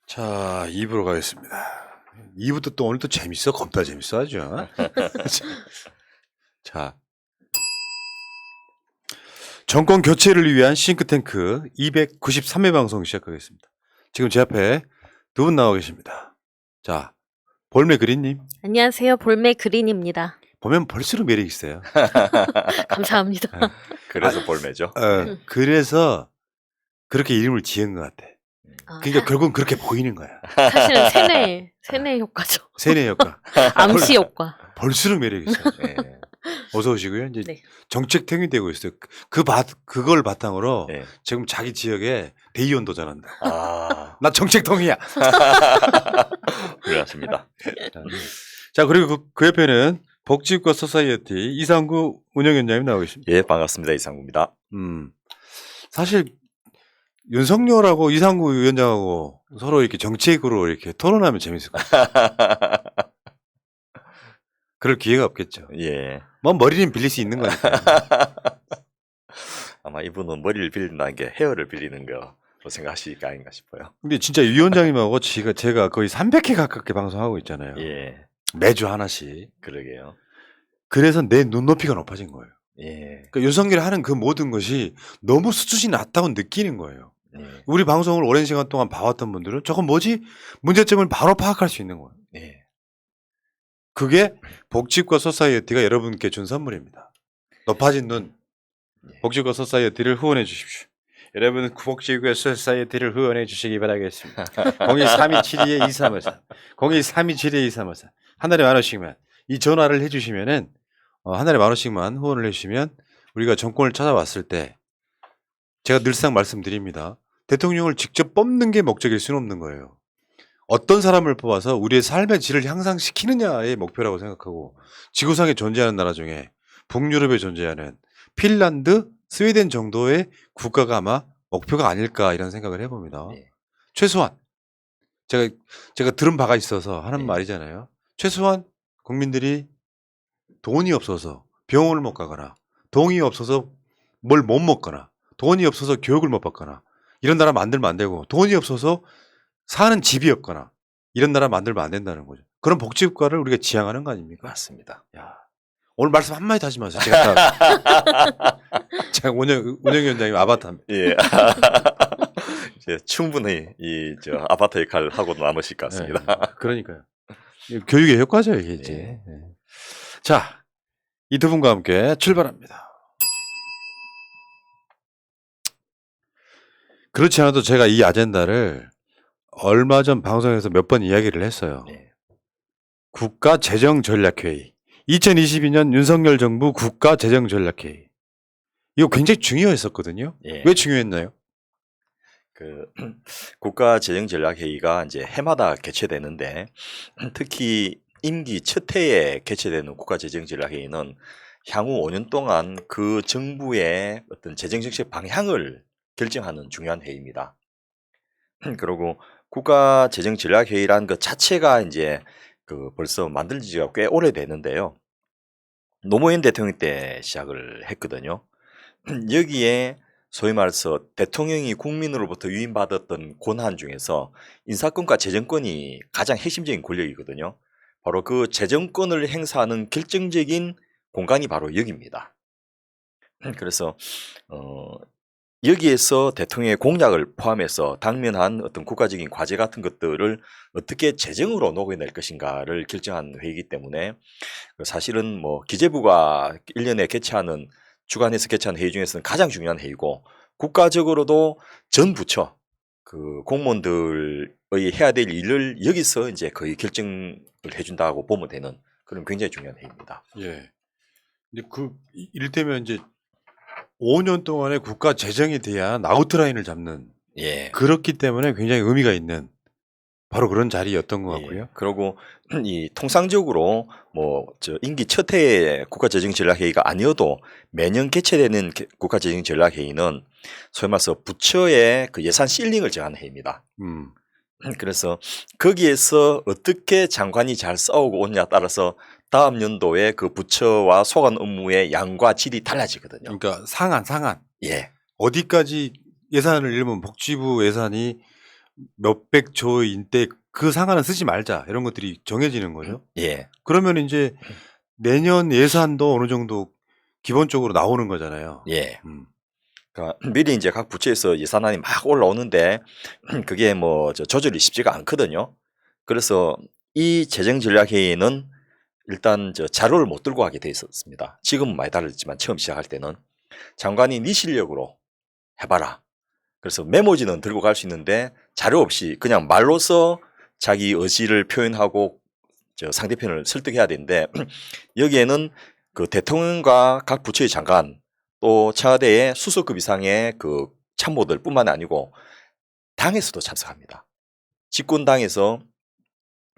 자, 2부로 가겠습니다. 2부도 또 오늘 또 재밌어. 겁나 재밌어 하죠. 자, 정권 교체를 위한 싱크탱크 293회 방송 시작하겠습니다. 지금 제 앞에 두 분 나와 계십니다. 자, 볼메 그린님. 안녕하세요. 볼메 그린입니다. 보면 볼수록 매력 있어요. 감사합니다. 그래서 볼메죠. 그래서 그렇게 이름을 지은 것 같아. 그러니까 결국은 그렇게 보이는 거야. 사실은 세뇌 효과죠. 세뇌 효과. 암시 효과. 볼수록 매력 있어요. 네. 어서 오시고요. 이제 네. 정책통이 되고 있어요. 그걸 바탕으로 네. 지금 자기 지역에 대의원 도전한다. 아, 나 정책통이야. 그렇습니다. 자, 그리고 그 옆에는 복지국가 소사이어티 이상구 운영위원장님 나오고 계십니다. 예, 반갑습니다. 이상구입니다. 사실 윤석열하고 이상구 위원장하고 서로 이렇게 정책으로 이렇게 토론하면 재밌을 것 같아요. 그럴 기회가 없겠죠. 예. 뭐 머리는 빌릴 수 있는 거니까. 아마 이분은 머리를 빌린다는 게 헤어를 빌리는 거로 생각하시는 게 아닌가 싶어요. 근데 진짜 위원장님하고 제가 거의 300회 가깝게 방송하고 있잖아요. 예. 매주 하나씩. 그러게요. 그래서 내 눈높이가 높아진 거예요. 예. 그러니까 윤석열이 하는 그 모든 것이 너무 수준이 낮다고 느끼는 거예요. 예. 우리 방송을 오랜 시간 동안 봐왔던 분들은 저건 뭐지? 문제점을 바로 파악할 수 있는 거예요. 예. 그게 복지국가 소사이어티가 여러분께 준 선물입니다. 높아진 눈. 복지국가 소사이어티를 후원해 주십시오. 여러분 복지국가 소사이어티를 후원해 주시기 바라겠습니다. 02327-2354 02327-2354 한 달에 10,000원씩만 이 전화를 해주시면은 한 달에 10,000원씩만 후원을 해주시면 우리가 정권을 찾아왔을 때 제가 늘상 말씀드립니다. 대통령을 직접 뽑는 게 목적일 수는 없는 거예요. 어떤 사람을 뽑아서 우리의 삶의 질을 향상시키느냐의 목표라고 생각하고 지구상에 존재하는 나라 중에 북유럽에 존재하는 핀란드, 스웨덴 정도의 국가가 아마 목표가 아닐까 이런 생각을 해봅니다. 네. 최소한 제가 들은 바가 있어서 하는 네. 말이잖아요. 최소한 국민들이 돈이 없어서 병원을 못 가거나 돈이 없어서 뭘 못 먹거나 돈이 없어서 교육을 못 받거나 이런 나라 만들면 안 되고 돈이 없어서 사는 집이 없거나 이런 나라 만들면 안 된다는 거죠. 그런 복지국가를 우리가 지향하는 거 아닙니까? 맞습니다. 야, 오늘 말씀 한마디 하지 마세요. 제가 운영위원장님 아바타입니다. 예. 이제 충분히 저 아바타 역할을 하고도 남으실 것 같습니다. 네, 그러니까요. 교육의 효과죠, 이게 이제. 예. 네. 자, 이 두 분과 함께 출발합니다. 그렇지 않아도 제가 이 아젠다를 얼마 전 방송에서 몇 번 이야기를 했어요. 예. 국가재정전략회의. 2022년 윤석열 정부 국가재정전략회의. 이거 굉장히 중요했었거든요. 예. 왜 중요했나요? 국가재정전략회의가 이제 해마다 개최되는데 특히 임기 첫 해에 개최되는 국가재정전략회의는 향후 5년 동안 그 정부의 어떤 재정정책 방향을 결정하는 중요한 회의입니다. 그리고 국가재정전략회의라는 것 자체가 이제 벌써 만들어진 지가 꽤 오래되는데요. 노무현 대통령 때 시작을 했거든요. 여기에 소위 말해서 대통령이 국민으로부터 위임받았던 권한 중에서 인사권과 재정권이 가장 핵심적인 권력이거든요. 바로 그 재정권을 행사하는 결정적인 공간이 바로 여기입니다. 그래서 여기에서 대통령의 공약을 포함해서 당면한 어떤 국가적인 과제 같은 것들을 어떻게 재정으로 녹여낼 것인가를 결정한 회의이기 때문에 사실은 뭐 기재부가 1년에 개최하는 주관해서 개최하는 회의 중에서는 가장 중요한 회의고 국가적으로도 전 부처 그 공무원들의 해야 될 일을 여기서 이제 거의 결정을 해준다고 보면 되는 그런 굉장히 중요한 회의입니다. 예. 근데 이를테면 이제 5년 동안의 국가 재정에 대한 아웃라인을 잡는 예. 그렇기 때문에 굉장히 의미가 있는 바로 그런 자리였던 것 같고요. 예. 그리고 이 통상적으로 뭐 저 임기 첫 해의 국가재정전략회의가 아니어도 매년 개최되는 국가재정전략회의는 소위 말해서 부처의 그 예산 실링을 정하는 회의입니다. 그래서 거기에서 어떻게 장관이 잘 싸우고 오느냐에 따라서 다음 연도에 그 부처와 소관 업무의 양과 질이 달라지거든요. 그러니까 상한. 예. 어디까지 예산을 읽으면 복지부 예산이 몇백 조인데 그 상한은 쓰지 말자 이런 것들이 정해지는 거죠. 예. 그러면 이제 내년 예산도 어느 정도 기본적으로 나오는 거잖아요. 예. 음. 그러니까 미리 이제 각 부처에서 예산안이 막 올라오는데 그게 뭐 조절이 쉽지가 않거든요. 그래서 이 재정전략회의는 일단 자료를 못 들고 가게 돼 있었습니다. 지금은 많이 다르지만 처음 시작할 때는 장관이 네 실력으로 해봐라. 그래서 메모지는 들고 갈 수 있는데 자료 없이 그냥 말로써 자기 의지를 표현하고 상대편을 설득해야 되는데 여기에는 그 대통령과 각 부처의 장관 또 청와대의 수석급 이상의 그 참모들뿐만 아니고 당에서도 참석합니다. 집권당에서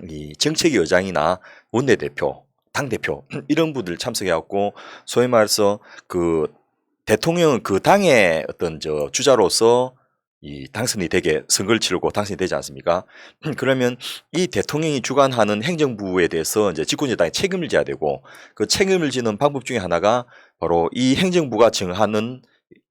이 정책위 의장이나 원내대표, 당대표 이런 분들 참석해갖고 소위 말해서 그 대통령은 그 당의 어떤 주자로서 이 당선이 되게 선거를 치르고 당선이 되지 않습니까? 그러면 이 대통령이 주관하는 행정부에 대해서 이제 집권여당이 책임을 져야 되고 그 책임을 지는 방법 중에 하나가 바로 이 행정부가 정하는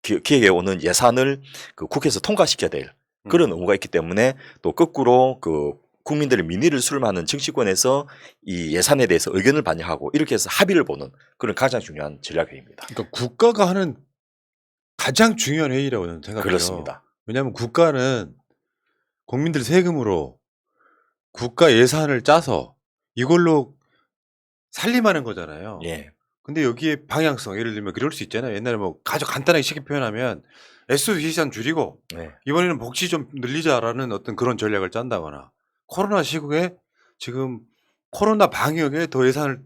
기획에 오는 예산을 그 국회에서 통과시켜야 될 그런 의무가 있기 때문에 또 거꾸로 그 국민들의 민의를 수렴하는 정치권에서 이 예산에 대해서 의견을 반영하고 이렇게 해서 합의를 보는 그런 가장 중요한 전략회의입니다. 그러니까 국가가 하는 가장 중요한 회의라고 저는 생각해요. 그렇습니다. 왜냐하면 국가는 국민들 세금으로 국가 예산을 짜서 이걸로 살림하는 거잖아요. 예. 근데 여기에 방향성 예를 들면 그럴 수 있잖아요. 옛날에 뭐 아주 간단하게 쉽게 표현하면 SOC 예산 줄이고 네. 이번에는 복지 좀 늘리자라는 어떤 그런 전략을 짠다거나 코로나 시국에 지금 코로나 방역에 더 예산을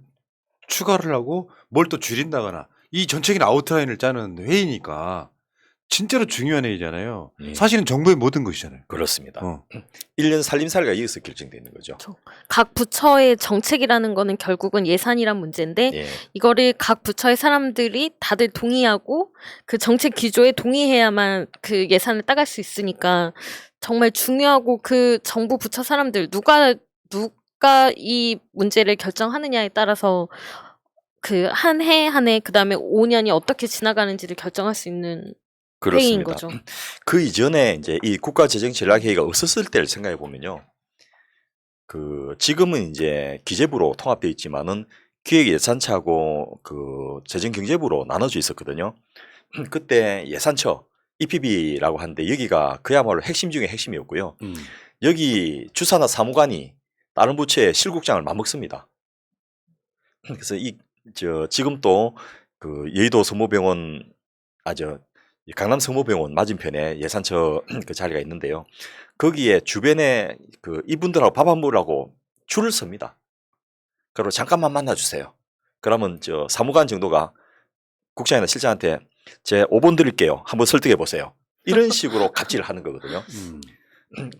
추가를 하고 뭘 또 줄인다거나 이 전체적인 아웃라인을 짜는 회의니까 진짜로 중요한 회의잖아요. 예. 사실은 정부의 모든 것이잖아요. 그렇습니다. 어. 1년 살림살이가 여기서 결정되는 거죠. 각 부처의 정책이라는 거는 결국은 예산이란 문제인데 예. 이거를 각 부처의 사람들이 다들 동의하고 그 정책 기조에 동의해야만 그 예산을 따갈 수 있으니까 정말 중요하고 그 정부 부처 사람들 누가 이 문제를 결정하느냐에 따라서 그 한 해 한 해 그다음에 5년이 어떻게 지나가는지를 결정할 수 있는 회의인 그렇습니다. 거죠. 그 이전에 이제 이 국가재정전략회의가 없었을 때를 생각해 보면요. 그 지금은 이제 기재부로 통합되어 있지만은 기획예산처하고 그 재정경제부로 나눠져 있었거든요. 그때 예산처 EPB라고 하는데 여기가 그야말로 핵심 중에 핵심이었고요. 여기 주사나 사무관이 다른 부처의 실국장을 맞먹습니다. 그래서 지금 또 그 여의도 성모병원 강남 성모병원 맞은편에 예산처 그 자리가 있는데요. 거기에 주변에 그 이분들하고 밥 한 먹으라고 줄을 섭니다. 그리고 잠깐만 만나주세요. 그러면 사무관 정도가 국장이나 실장한테 제 5번 드릴게요. 한번 설득해 보세요. 이런 식으로 갑질을 하는 거거든요.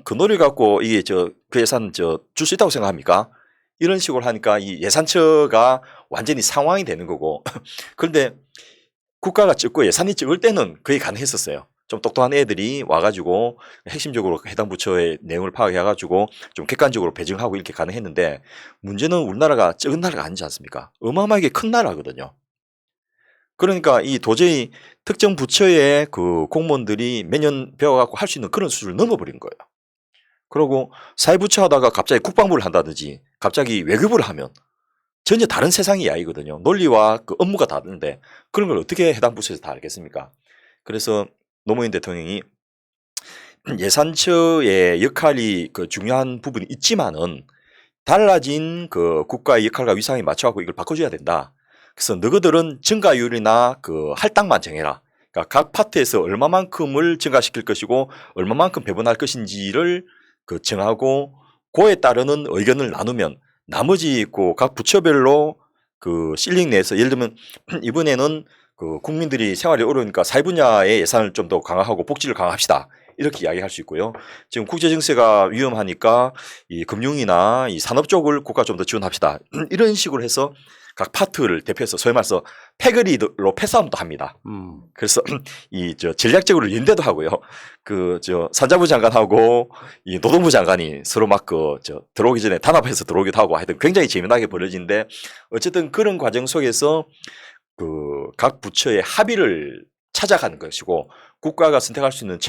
그 노래 갖고 이게 그 예산 줄 수 있다고 생각합니까? 이런 식으로 하니까 이 예산처가 완전히 상황이 되는 거고 그런데 국가가 적고 예산이 적을 때는 그게 가능했었어요. 좀 똑똑한 애들이 와가지고 핵심적으로 해당 부처의 내용을 파악해가지고 좀 객관적으로 배정하고 이렇게 가능했는데 문제는 우리나라가 적은 나라가 아니지 않습니까? 어마어마하게 큰 나라거든요. 그러니까 이 도저히 특정 부처의 그 공무원들이 매년 배워갖고 할 수 있는 그런 수준을 넘어버린 거예요. 그리고 사회부처 하다가 갑자기 국방부를 한다든지 갑자기 외교부를 하면 전혀 다른 세상의 이야기거든요. 논리와 그 업무가 다른데 그런 걸 어떻게 해당 부처에서 다 알겠습니까? 그래서 노무현 대통령이 예산처의 역할이 그 중요한 부분이 있지만은 달라진 그 국가의 역할과 위상에 맞춰갖고 이걸 바꿔줘야 된다. 그래서 너희들은 증가율이나 그 할당만 정해라. 그러니까 각 파트에서 얼마만큼을 증가시킬 것이고 얼마만큼 배분할 것인지를 그 정하고 그에 따르는 의견을 나누면 나머지 각 부처별로 그 실링 내에서 예를 들면 이번에는 그 국민들이 생활이 어려우니까 사회 분야의 예산을 좀 더 강화하고 복지를 강화합시다. 이렇게 이야기할 수 있고요. 지금 국제 정세가 위험하니까 이 금융이나 이 산업 쪽을 국가 좀 더 지원합시다. 이런 식으로 해서 각 파트를 대표해서 소위 말해서 패거리로 패싸움도 합니다. 그래서 전략적으로 연대도 하고요. 산자부 장관하고 이 노동부 장관이 서로 막 들어오기 전에 단합해서 들어오기도 하고 하여튼 굉장히 재미나게 벌어지는데 어쨌든 그런 과정 속에서 그 각 부처의 합의를 찾아가는 것이고 국가가 선택할 수 있는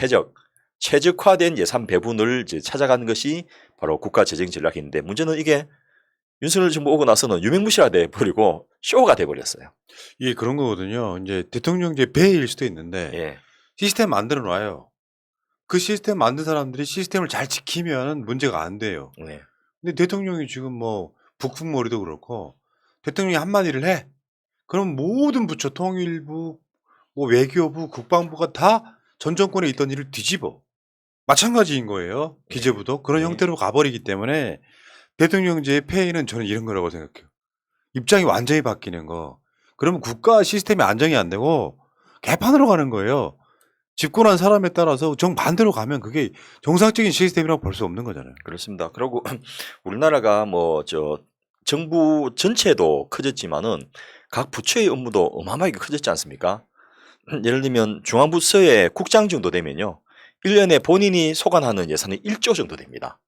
최적화된 예산 배분을 이제 찾아가는 것이 바로 국가 재정 전략인데 문제는 이게 윤석열 정부 오고 나서는 유명무실화 돼 버리고 쇼가 돼 버렸어요. 이게 그런 거거든요. 이제 대통령제 배일 수도 있는데 예. 시스템 만들어 놔요. 그 시스템 만든 사람들이 시스템을 잘 지키면 문제가 안 돼요. 네. 근데 대통령이 지금 뭐 북풍머리도 그렇고 대통령이 한마디를 해. 그럼 모든 부처 통일부, 뭐 외교부, 국방부가 다 전 정권에 있던 일을 뒤집어. 마찬가지인 거예요. 기재부도 그런 네. 형태로 가버리기 때문에 대통령제의 폐해는 저는 이런 거라고 생각해요. 입장이 완전히 바뀌는 거. 그러면 국가 시스템이 안정이 안 되고 개판으로 가는 거예요. 집권한 사람에 따라서 정반대로 가면 그게 정상적인 시스템이라고 볼 수 없는 거잖아요. 그렇습니다. 그리고 우리나라가 뭐 저 정부 전체도 커졌지만은 각 부처의 업무도 어마어마하게 커졌지 않습니까? 예를 들면 중앙부처의 국장 정도 되면요. 1년에 본인이 소관하는 예산이 1조 정도 됩니다.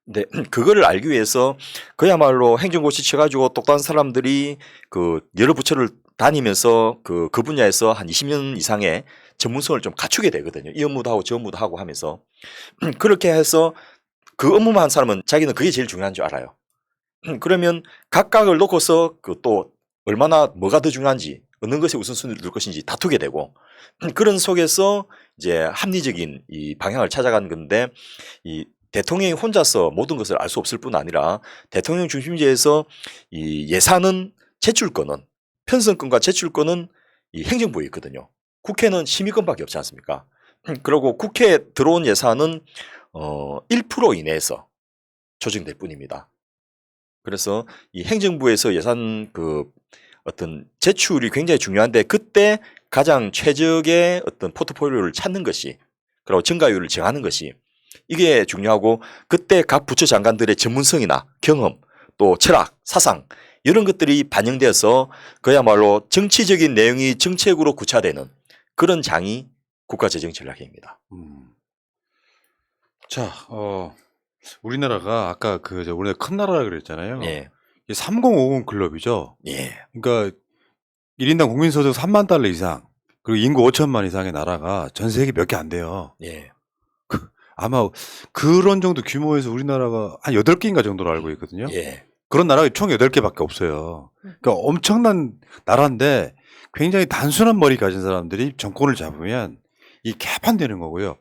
근데 그거를 알기 위해서 그야말로 행정고시 쳐가지고 똑똑한 사람들이 그 여러 부처를 다니면서 그 분야에서 한 20년 이상의 전문성을 좀 갖추게 되거든요. 이 업무도 하고 저 업무도 하고 하면서 그렇게 해서 그 업무만 한 사람은 자기는 그게 제일 중요한 줄 알아요. 그러면 각각을 놓고서 그 또 얼마나 뭐가 더 중요한지 어느 것에 우선순위를 둘 것인지 다투게 되고 그런 속에서 이제 합리적인 이 방향을 찾아가는 건데 이 대통령이 혼자서 모든 것을 알 수 없을 뿐 아니라 대통령 중심제에서 이 예산은 제출권은 편성권과 제출권은 이 행정부에 있거든요. 국회는 심의권밖에 없지 않습니까? 그리고 국회에 들어온 예산은 1% 이내에서 조정될 뿐입니다. 그래서 이 행정부에서 예산 그 어떤 제출이 굉장히 중요한데 그때 가장 최적의 어떤 포트폴리오를 찾는 것이 그리고 증가율을 정하는 것이 이게 중요하고 그때 각 부처 장관들의 전문성이나 경험 또 철학, 사상 이런 것들이 반영되어서 그야말로 정치적인 내용이 정책으로 구차되는 그런 장이 국가재정전략회의입니다. 자, 우리나라가 아까 우리나라 큰 나라라 그랬잖아요. 예, 이게 3050 클럽이죠. 예, 그러니까 1인당 국민소득 3만 달러 이상 그리고 인구 5천만 이상의 나라가 전 세계 몇 개 안 돼요. 예, 아마 그런 정도 규모에서 우리나라가 한 8개인가 정도로 알고 있거든요. 예, 그런 나라가 총 8개밖에 없어요. 그러니까 엄청난 나라인데 굉장히 단순한 머리 가진 사람들이 정권을 잡으면 이 개판되는 거고요.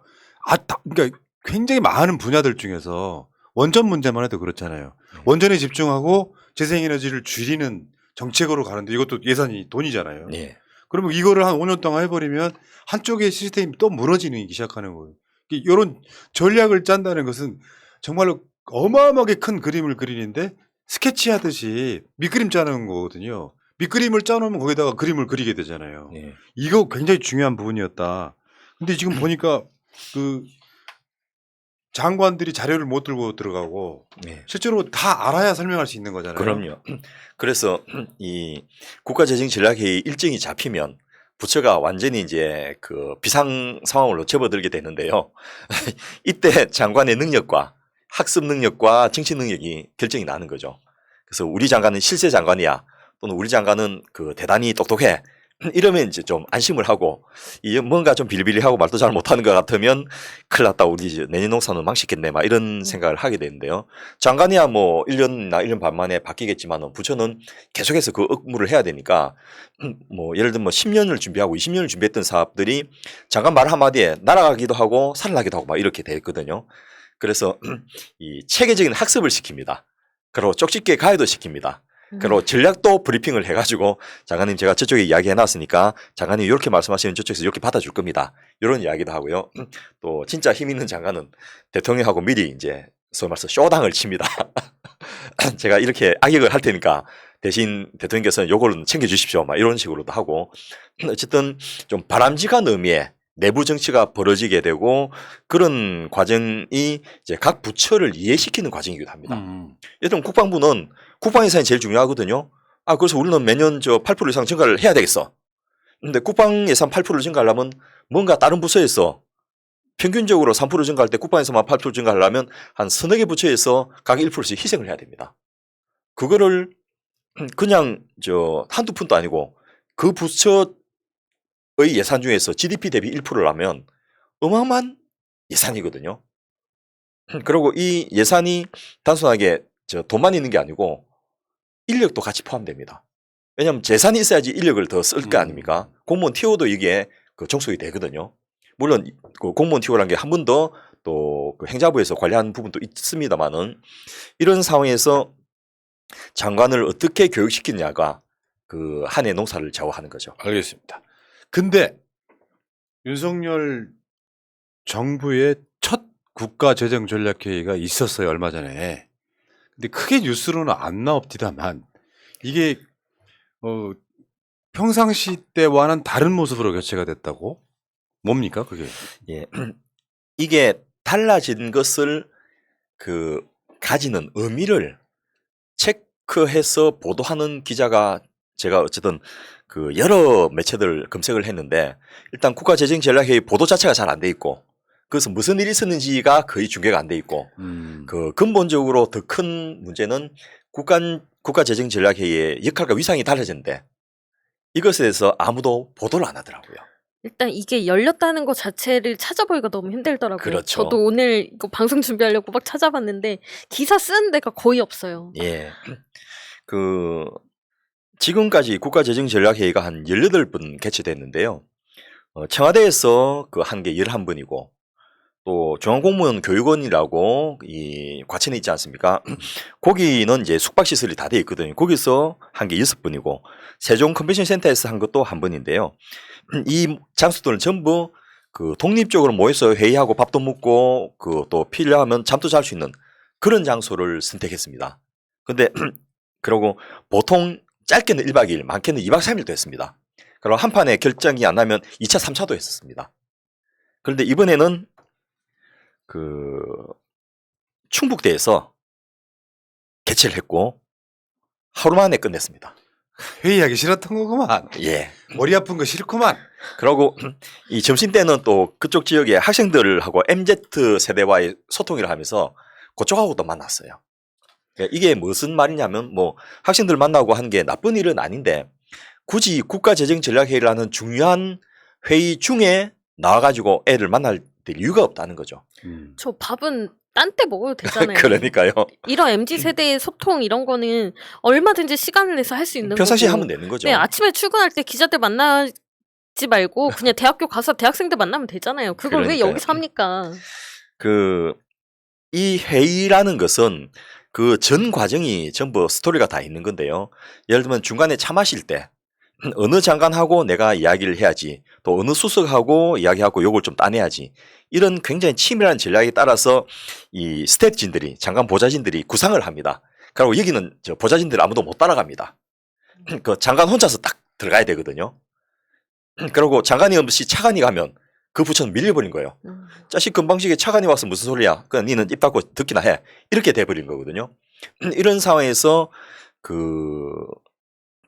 그러니까 굉장히 많은 분야들 중에서 원전 문제만 해도 그렇잖아요. 원전에 집중하고 재생에너지를 줄이는 정책으로 가는데 이것도 예산이 돈이잖아요. 예. 그러면 이거를 한 5년 동안 해버리면 한쪽의 시스템이 또 무너지기 시작하는 거예요. 이런 전략을 짠다는 것은 정말로 어마어마하게 큰 그림을 그리는데 스케치하듯이 밑그림 짜는 거거든요. 밑그림을 짜놓으면 거기다가 그림을 그리게 되잖아요. 예. 이거 굉장히 중요한 부분이었다. 근데 지금 보니까 그 장관들이 자료를 못 들고 들어가고 예. 실제로 다 알아야 설명할 수 있는 거잖아요. 그럼요. 그래서 이 국가재정전략회의 일정이 잡히면 부처가 완전히 이제 그 비상 상황으로 접어들게 되는데요. 이때 장관의 능력과 학습 능력과 정치 능력이 결정이 나는 거죠. 그래서 우리 장관은 실세 장관이야. 또는 우리 장관은 그 대단히 똑똑해. 이러면 이제 좀 안심을 하고 이 뭔가 좀 비리비리하고 말도 잘 못하는 것 같으면 큰일 났다 우리 이제 내년 농사는 망치겠네 막 이런 생각을 하게 되는데요. 장관이야 뭐 1년이나 1년 반 만에 바뀌겠지만 부처는 계속해서 그 업무를 해야 되니까 뭐 예를 들면 10년을 준비하고 20년을 준비했던 사업들이 장관 말 한마디에 날아가기도 하고 살아나기도 하고 막 이렇게 됐거든요. 그래서 이 체계적인 학습을 시킵니다. 그리고 쪽집게 가해도 시킵니다. 그리고 전략도 브리핑을 해가지고 장관님 제가 저쪽에 이야기해 놨으니까 장관님 이렇게 말씀하시면 저쪽에서 이렇게 받아줄 겁니다. 이런 이야기도 하고요. 또 진짜 힘 있는 장관은 대통령하고 미리 이제 소위 말해서 쇼당을 칩니다. 제가 이렇게 악역을 할 테니까 대신 대통령께서는 요거는 챙겨주십시오. 막 이런 식으로도 하고 어쨌든 좀 바람직한 의미의 내부 정치가 벌어지게 되고 그런 과정이 이제 각 부처를 이해시키는 과정이기도 합니다. 예를 들면 국방부는 국방 예산이 제일 중요하거든요. 그래서 우리는 매년 8% 이상 증가를 해야 되겠어. 근데 국방 예산 8%를 증가하려면 뭔가 다른 부서에서 평균적으로 3% 증가할 때 국방 예산만 8% 증가하려면 한 서너 개 부처에서 각 1%씩 희생을 해야 됩니다. 그거를 그냥 한두 푼도 아니고 그 부처 예산 중에서 GDP 대비 1%라면 어마어마한 예산이거든요. 그리고 이 예산이 단순하게 돈만 있는 게 아니고 인력도 같이 포함됩니다. 왜냐하면 재산이 있어야지 인력을 더 쓸 거 아닙니까? 공무원 TO도 이게 그 종속이 되거든요. 물론 그 공무원 TO라는 게 한 번 더 또 그 행자부에서 관리하는 부분도 있습니다만은 이런 상황에서 장관을 어떻게 교육시키냐가 그 한 해 농사를 좌우하는 거죠. 알겠습니다. 근데 윤석열 정부의 첫 국가재정전략회의가 있었어요, 얼마 전에. 근데 크게 뉴스로는 안 나옵디다만 이게 평상시 때와는 다른 모습으로 교체가 됐다고? 뭡니까 그게? 예. 이게 달라진 것을 가지는 의미를 체크해서 보도하는 기자가 제가 어쨌든 그 여러 매체들 검색을 했는데 일단 국가재정전략회의 보도 자체가 잘 안 돼 있고 그래서 무슨 일이 있었는지가 거의 중계가 안 돼 있고 그 근본적으로 더 큰 문제는 국가재정전략회의의 역할과 위상이 달라졌는데 이것에 대해서 아무도 보도를 안 하더라고요. 일단 이게 열렸다는 것 자체를 찾아보기가 너무 힘들더라고요. 그렇죠. 저도 오늘 이거 방송 준비하려고 막 찾아봤는데 기사 쓰는 데가 거의 없어요. 예. 지금까지 국가재정전략회의가 한 18번 개최됐는데요. 청와대에서 한 게 11번이고 또 중앙공무원 교육원이라고 이 과천에 있지 않습니까? 거기는 이제 숙박시설이 다 돼 있거든요. 거기서 한 게 6번이고 세종 컨벤션 센터에서 한 것도 한 번인데요. 이 장소들은 전부 독립적으로 모여서 회의하고 밥도 먹고 또 필요하면 잠도 잘 수 있는 그런 장소를 선택했습니다. 근데 그러고 보통 짧게는 1박 2일, 많게는 2박 3일도 했습니다. 그리고 한 판에 결정이 안 나면 2차, 3차도 했었습니다. 그런데 이번에는 충북대에서 개최를 했고 하루 만에 끝냈습니다. 회의하기 싫었던 거구만. 예. 머리 아픈 거 싫구만. 그러고 이 점심 때는 또 그쪽 지역의 학생들하고 MZ 세대와의 소통을 하면서 그쪽하고도 만났어요. 이게 무슨 말이냐면 뭐 학생들 만나고 한 게 나쁜 일은 아닌데 굳이 국가재정전략회의를 하는 중요한 회의 중에 나와가지고 애를 만날 이유가 없다는 거죠. 저 밥은 딴 때 먹어도 되잖아요. 그러니까요. 이런 MZ 세대의 소통 이런 거는 얼마든지 시간을 내서 할 수 있는 평상시에 거고. 하면 되는 거죠. 네, 아침에 출근할 때 기자들 만나지 말고 그냥 대학교 가서 대학생들 만나면 되잖아요. 그걸 왜 그러니까요. 여기서 합니까? 이 회의라는 것은 그 전 과정이 전부 스토리가 다 있는 건데요. 예를 들면 중간에 차 마실 때 어느 장관하고 내가 이야기를 해야지 또 어느 수석하고 이야기하고 요걸 좀 따내야지 이런 굉장히 치밀한 전략에 따라서 이 스태프진들이 장관 보좌진들이 구상을 합니다. 그리고 여기는 보좌진들 아무도 못 따라갑니다. 그 장관 혼자서 딱 들어가야 되거든요. 그리고 장관이 없이 차관이 가면 그 부처는 밀려버린 거예요. 자식 건방지게 차관이 와서 무슨 소리야? 그냥 니는 입 닫고 듣기나 해. 이렇게 돼버린 거거든요. 이런 상황에서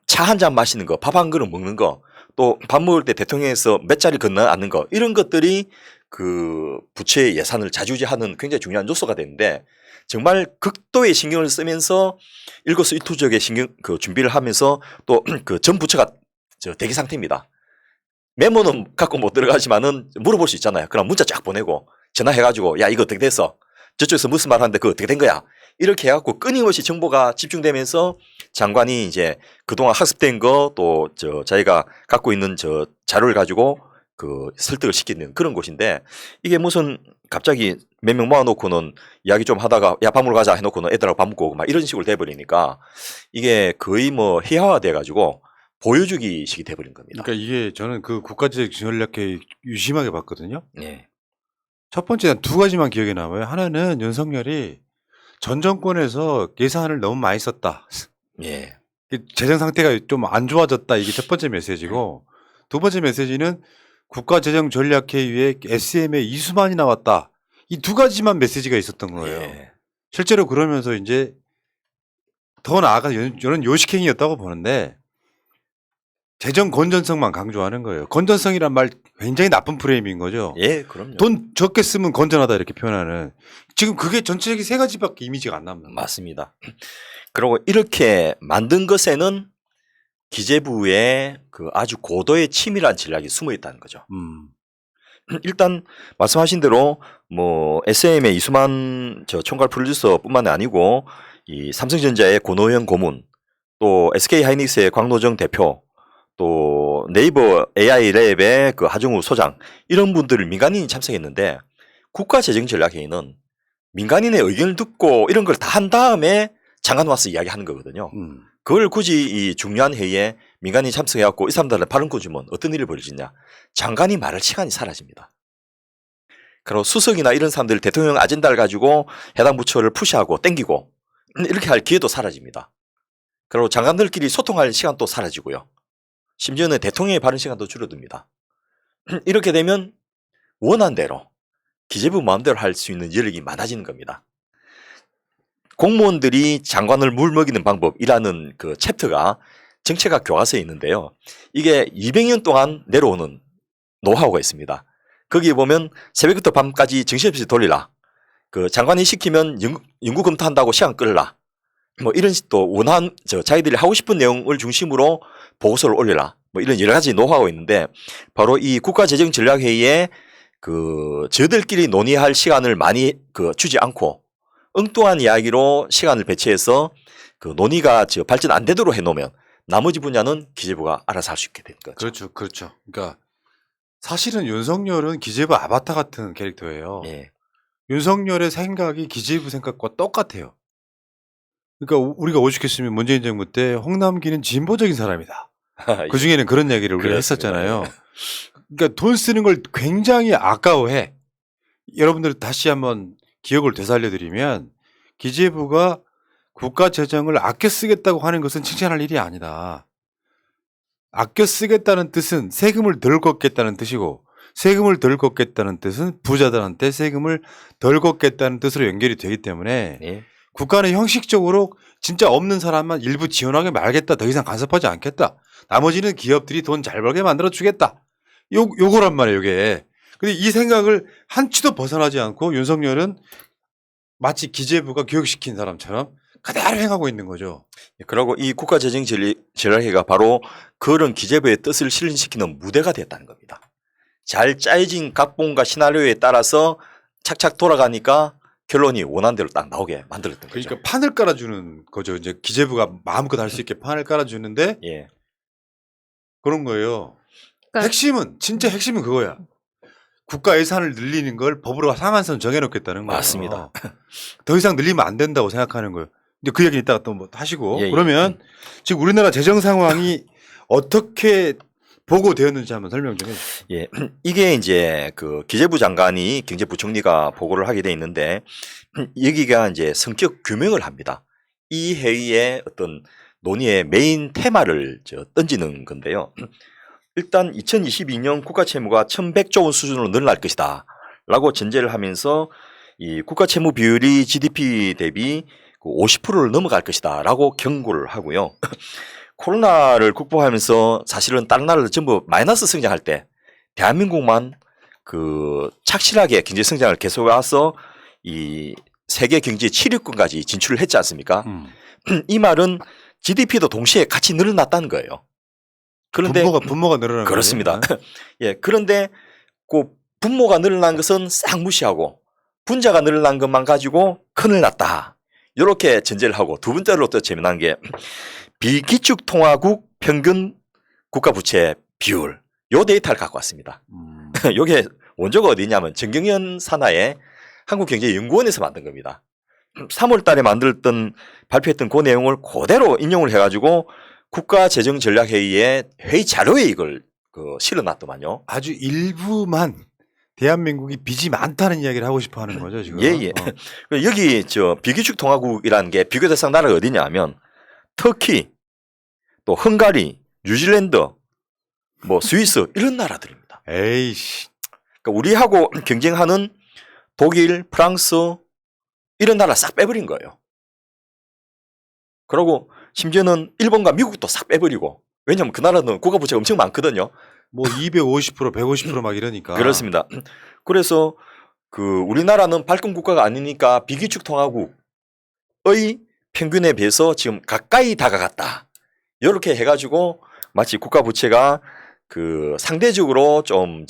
차 한 잔 마시는 거, 밥 한 그릇 먹는 거, 또 밥 먹을 때 대통령에서 몇 자리 건너앉는 거 이런 것들이 부처의 예산을 좌지우지하는 굉장히 중요한 요소가 되는데 정말 극도의 신경을 쓰면서 일거수일투족의 준비를 하면서 또 전 부처가 대기 상태입니다. 메모는 갖고 못 들어가지만은 물어볼 수 있잖아요. 그럼 문자 쫙 보내고 전화해가지고 야 이거 어떻게 됐어? 저쪽에서 무슨 말 하는데 그거 어떻게 된 거야? 이렇게 해갖고 끊임없이 정보가 집중되면서 장관이 이제 그동안 학습된 거 또 자기가 갖고 있는 자료를 가지고 설득을 시키는 그런 곳인데 이게 무슨 갑자기 몇 명 모아놓고는 이야기 좀 하다가 야 밥 먹으러 가자 해놓고는 애들하고 밥 먹고 오고 막 이런 식으로 돼버리니까 이게 거의 뭐 희화화돼가지고 보여주기식이 돼버린 겁니다. 그러니까 이게 저는 국가재정전략회의 유심하게 봤거든요. 예. 첫 번째는 두 가지만 기억에 남아요. 하나는 윤석열이 전 정권에서 예산을 너무 많이 썼다. 예. 재정 상태가 좀 안 좋아졌다. 이게 첫 번째 메시지고 두 번째 메시지는 국가재정전략회의에 SM에 이수만이 나왔다. 이 두 가지만 메시지가 있었던 거예요. 예. 실제로 그러면서 이제 더 나아가 저는 요식행위였다고 보는데 재정 건전성만 강조하는 거예요. 건전성이란 말 굉장히 나쁜 프레임인 거죠. 예, 그럼요. 돈 적게 쓰면 건전하다 이렇게 표현하는. 지금 그게 전체적인 세 가지밖에 이미지가 안 남는 거예요. 맞습니다. 그리고 이렇게 만든 것에는 기재부에 그 아주 고도의 치밀한 전략이 숨어 있다는 거죠. 일단 말씀하신 대로 뭐 SM의 이수만 총괄 프로듀서뿐만 아니고 이 삼성전자의 고노현 고문, 또 SK하이닉스의 광노정 대표, 또 네이버 AI랩의 그 하정우 소장 이런 분들을 민간인이 참석했는데 국가재정전략회의는 민간인의 의견을 듣고 이런 걸 다 한 다음에 장관 와서 이야기하는 거거든요. 그걸 굳이 이 중요한 회의에 민간인이 참석해갖고 이 사람들한테 발언권 주면 어떤 일이 벌어지냐. 장관이 말할 시간이 사라집니다. 그리고 수석이나 이런 사람들 대통령 아젠다를 가지고 해당 부처를 푸시하고 땡기고 이렇게 할 기회도 사라집니다. 그리고 장관들끼리 소통할 시간도 사라지고요. 심지어는 대통령의 발언 시간도 줄어듭니다. 이렇게 되면 원한 대로 기재부 마음대로 할 수 있는 여력이 많아지는 겁니다. 공무원들이 장관을 물먹이는 방법이라는 그 챕터가 정책학 교과서에 있는데요. 이게 200년 동안 내려오는 노하우가 있습니다. 거기에 보면 새벽부터 밤까지 정신없이 돌리라. 그 장관이 시키면 연구 검토한다고 시간 끌라. 뭐 이런 또 원한 자기들이 하고 싶은 내용을 중심으로 보고서를 올려라. 뭐 이런 여러 가지 노하우가 있는데 바로 이 국가재정전략회의에 그 저들끼리 논의할 시간을 많이 주지 않고 엉뚱한 이야기로 시간을 배치해서 그 논의가 발전 안 되도록 해놓으면 나머지 분야는 기재부가 알아서 할 수 있게 되는 거죠. 그렇죠. 그러니까 사실은 윤석열은 기재부 아바타 같은 캐릭터예요. 예. 윤석열의 생각이 기재부 생각과 똑같아요. 그러니까 우리가 오죽했으면 문재인 정부 때 홍남기는 진보적인 사람이다. 그 중에는 그런 얘기를 우리가 그렇습니다. 했었잖아요. 그러니까 돈 쓰는 걸 굉장히 아까워해. 여러분들 다시 한번 기억을 되살려드리면 기재부가 국가 재정을 아껴 쓰겠다고 하는 것은 칭찬할 일이 아니다. 아껴 쓰겠다는 뜻은 세금을 덜 걷겠다는 뜻이고 세금을 덜 걷겠다는 뜻은 부자들한테 세금을 덜 걷겠다는 뜻으로 연결이 되기 때문에 예. 국가는 형식적으로 진짜 없는 사람만 일부 지원하게 말겠다. 더 이상 간섭하지 않겠다. 나머지는 기업들이 돈 잘 벌게 만들어 주겠다. 요거란 말이에요, 요게. 근데 이 생각을 한치도 벗어나지 않고 윤석열은 마치 기재부가 교육시킨 사람처럼 그대로 행하고 있는 거죠. 그리고 이 국가재정전략회의가 바로 그런 기재부의 뜻을 실현시키는 무대가 됐다는 겁니다. 잘 짜여진 각본과 시나리오에 따라서 착착 돌아가니까 결론이 원한 대로 딱 나오게 만들었던 거죠. 그러니까 판을 깔아주는 거죠. 이제 기재부가 마음껏 할 수 있게 판을 깔아주는데 예. 그런 거예요. 그러니까 핵심은 진짜 핵심은 그거야. 국가 예산을 늘리는 걸 법으로 상한선 정해놓겠다는 거예요. 맞습니다. 더 이상 늘리면 안 된다고 생각하는 거예요. 근데 그 얘기는 이따가 또 뭐 하시고 예, 예. 그러면 지금 우리나라 재정 상황이 어떻게 보고되었는지 한번 설명 좀 해주세요. 예. 이게 이제 그 기재부 장관이 경제부총리가 보고를 하게 돼 있는데 여기가 이제 성격 규명을 합니다. 이 회의의 어떤 논의의 메인 테마를 던지는 건데요. 일단 2022년 국가 채무가 1,100조 원 수준으로 늘어날 것이다 라고 전제를 하면서 이 국가 채무 비율이 GDP 대비 50%를 넘어갈 것이다 라고 경고를 하고요. 코로나를 극복하면서 사실은 다른 나라들 전부 마이너스 성장할 때 대한민국만 그 착실하게 경제 성장을 계속해서 이 세계 경제 7위권까지 진출을 했지 않습니까? 이 말은 GDP도 동시에 같이 늘어났다는 거예요. 그런데 분모가 늘어나는 그렇습니다. 거예요? 예, 그런데 그 분모가 늘어난 것은 싹 무시하고 분자가 늘어난 것만 가지고 큰일 났다. 이렇게 전제를 하고 두 번째로 또 재미난 게 비기축통화국 평균 국가부채 비율 요 데이터를 갖고 왔습니다. 요게 원조가 어디냐면 정경련 산하의 한국경제연구원에서 만든 겁니다. 3월 달에 발표했던 그 내용을 그대로 인용을 해가지고 국가재정전략회의의 회의 자료에 이걸 실어놨더만요. 아주 일부만 대한민국이 빚이 많다는 이야기를 하고 싶어 하는 거죠, 지금. 예. 여기 비기축통화국이라는 게 비교 대상 나라가 어디냐 하면 터키, 또 헝가리, 뉴질랜드, 뭐 스위스 이런 나라들입니다. 에이씨. 그러니까 우리하고 경쟁하는 독일, 프랑스 이런 나라 싹 빼버린 거예요. 그리고 심지어는 일본과 미국도 싹 빼버리고 왜냐하면 그 나라는 국가부채가 엄청 많거든요. 뭐 250%, 150% 막 이러니까. 그렇습니다. 그래서 우리나라는 발권 국가가 아니니까 비기축통화국의 평균에 비해서 지금 가까이 다가갔다. 이렇게 해가지고 마치 국가 부채가 그 상대적으로 좀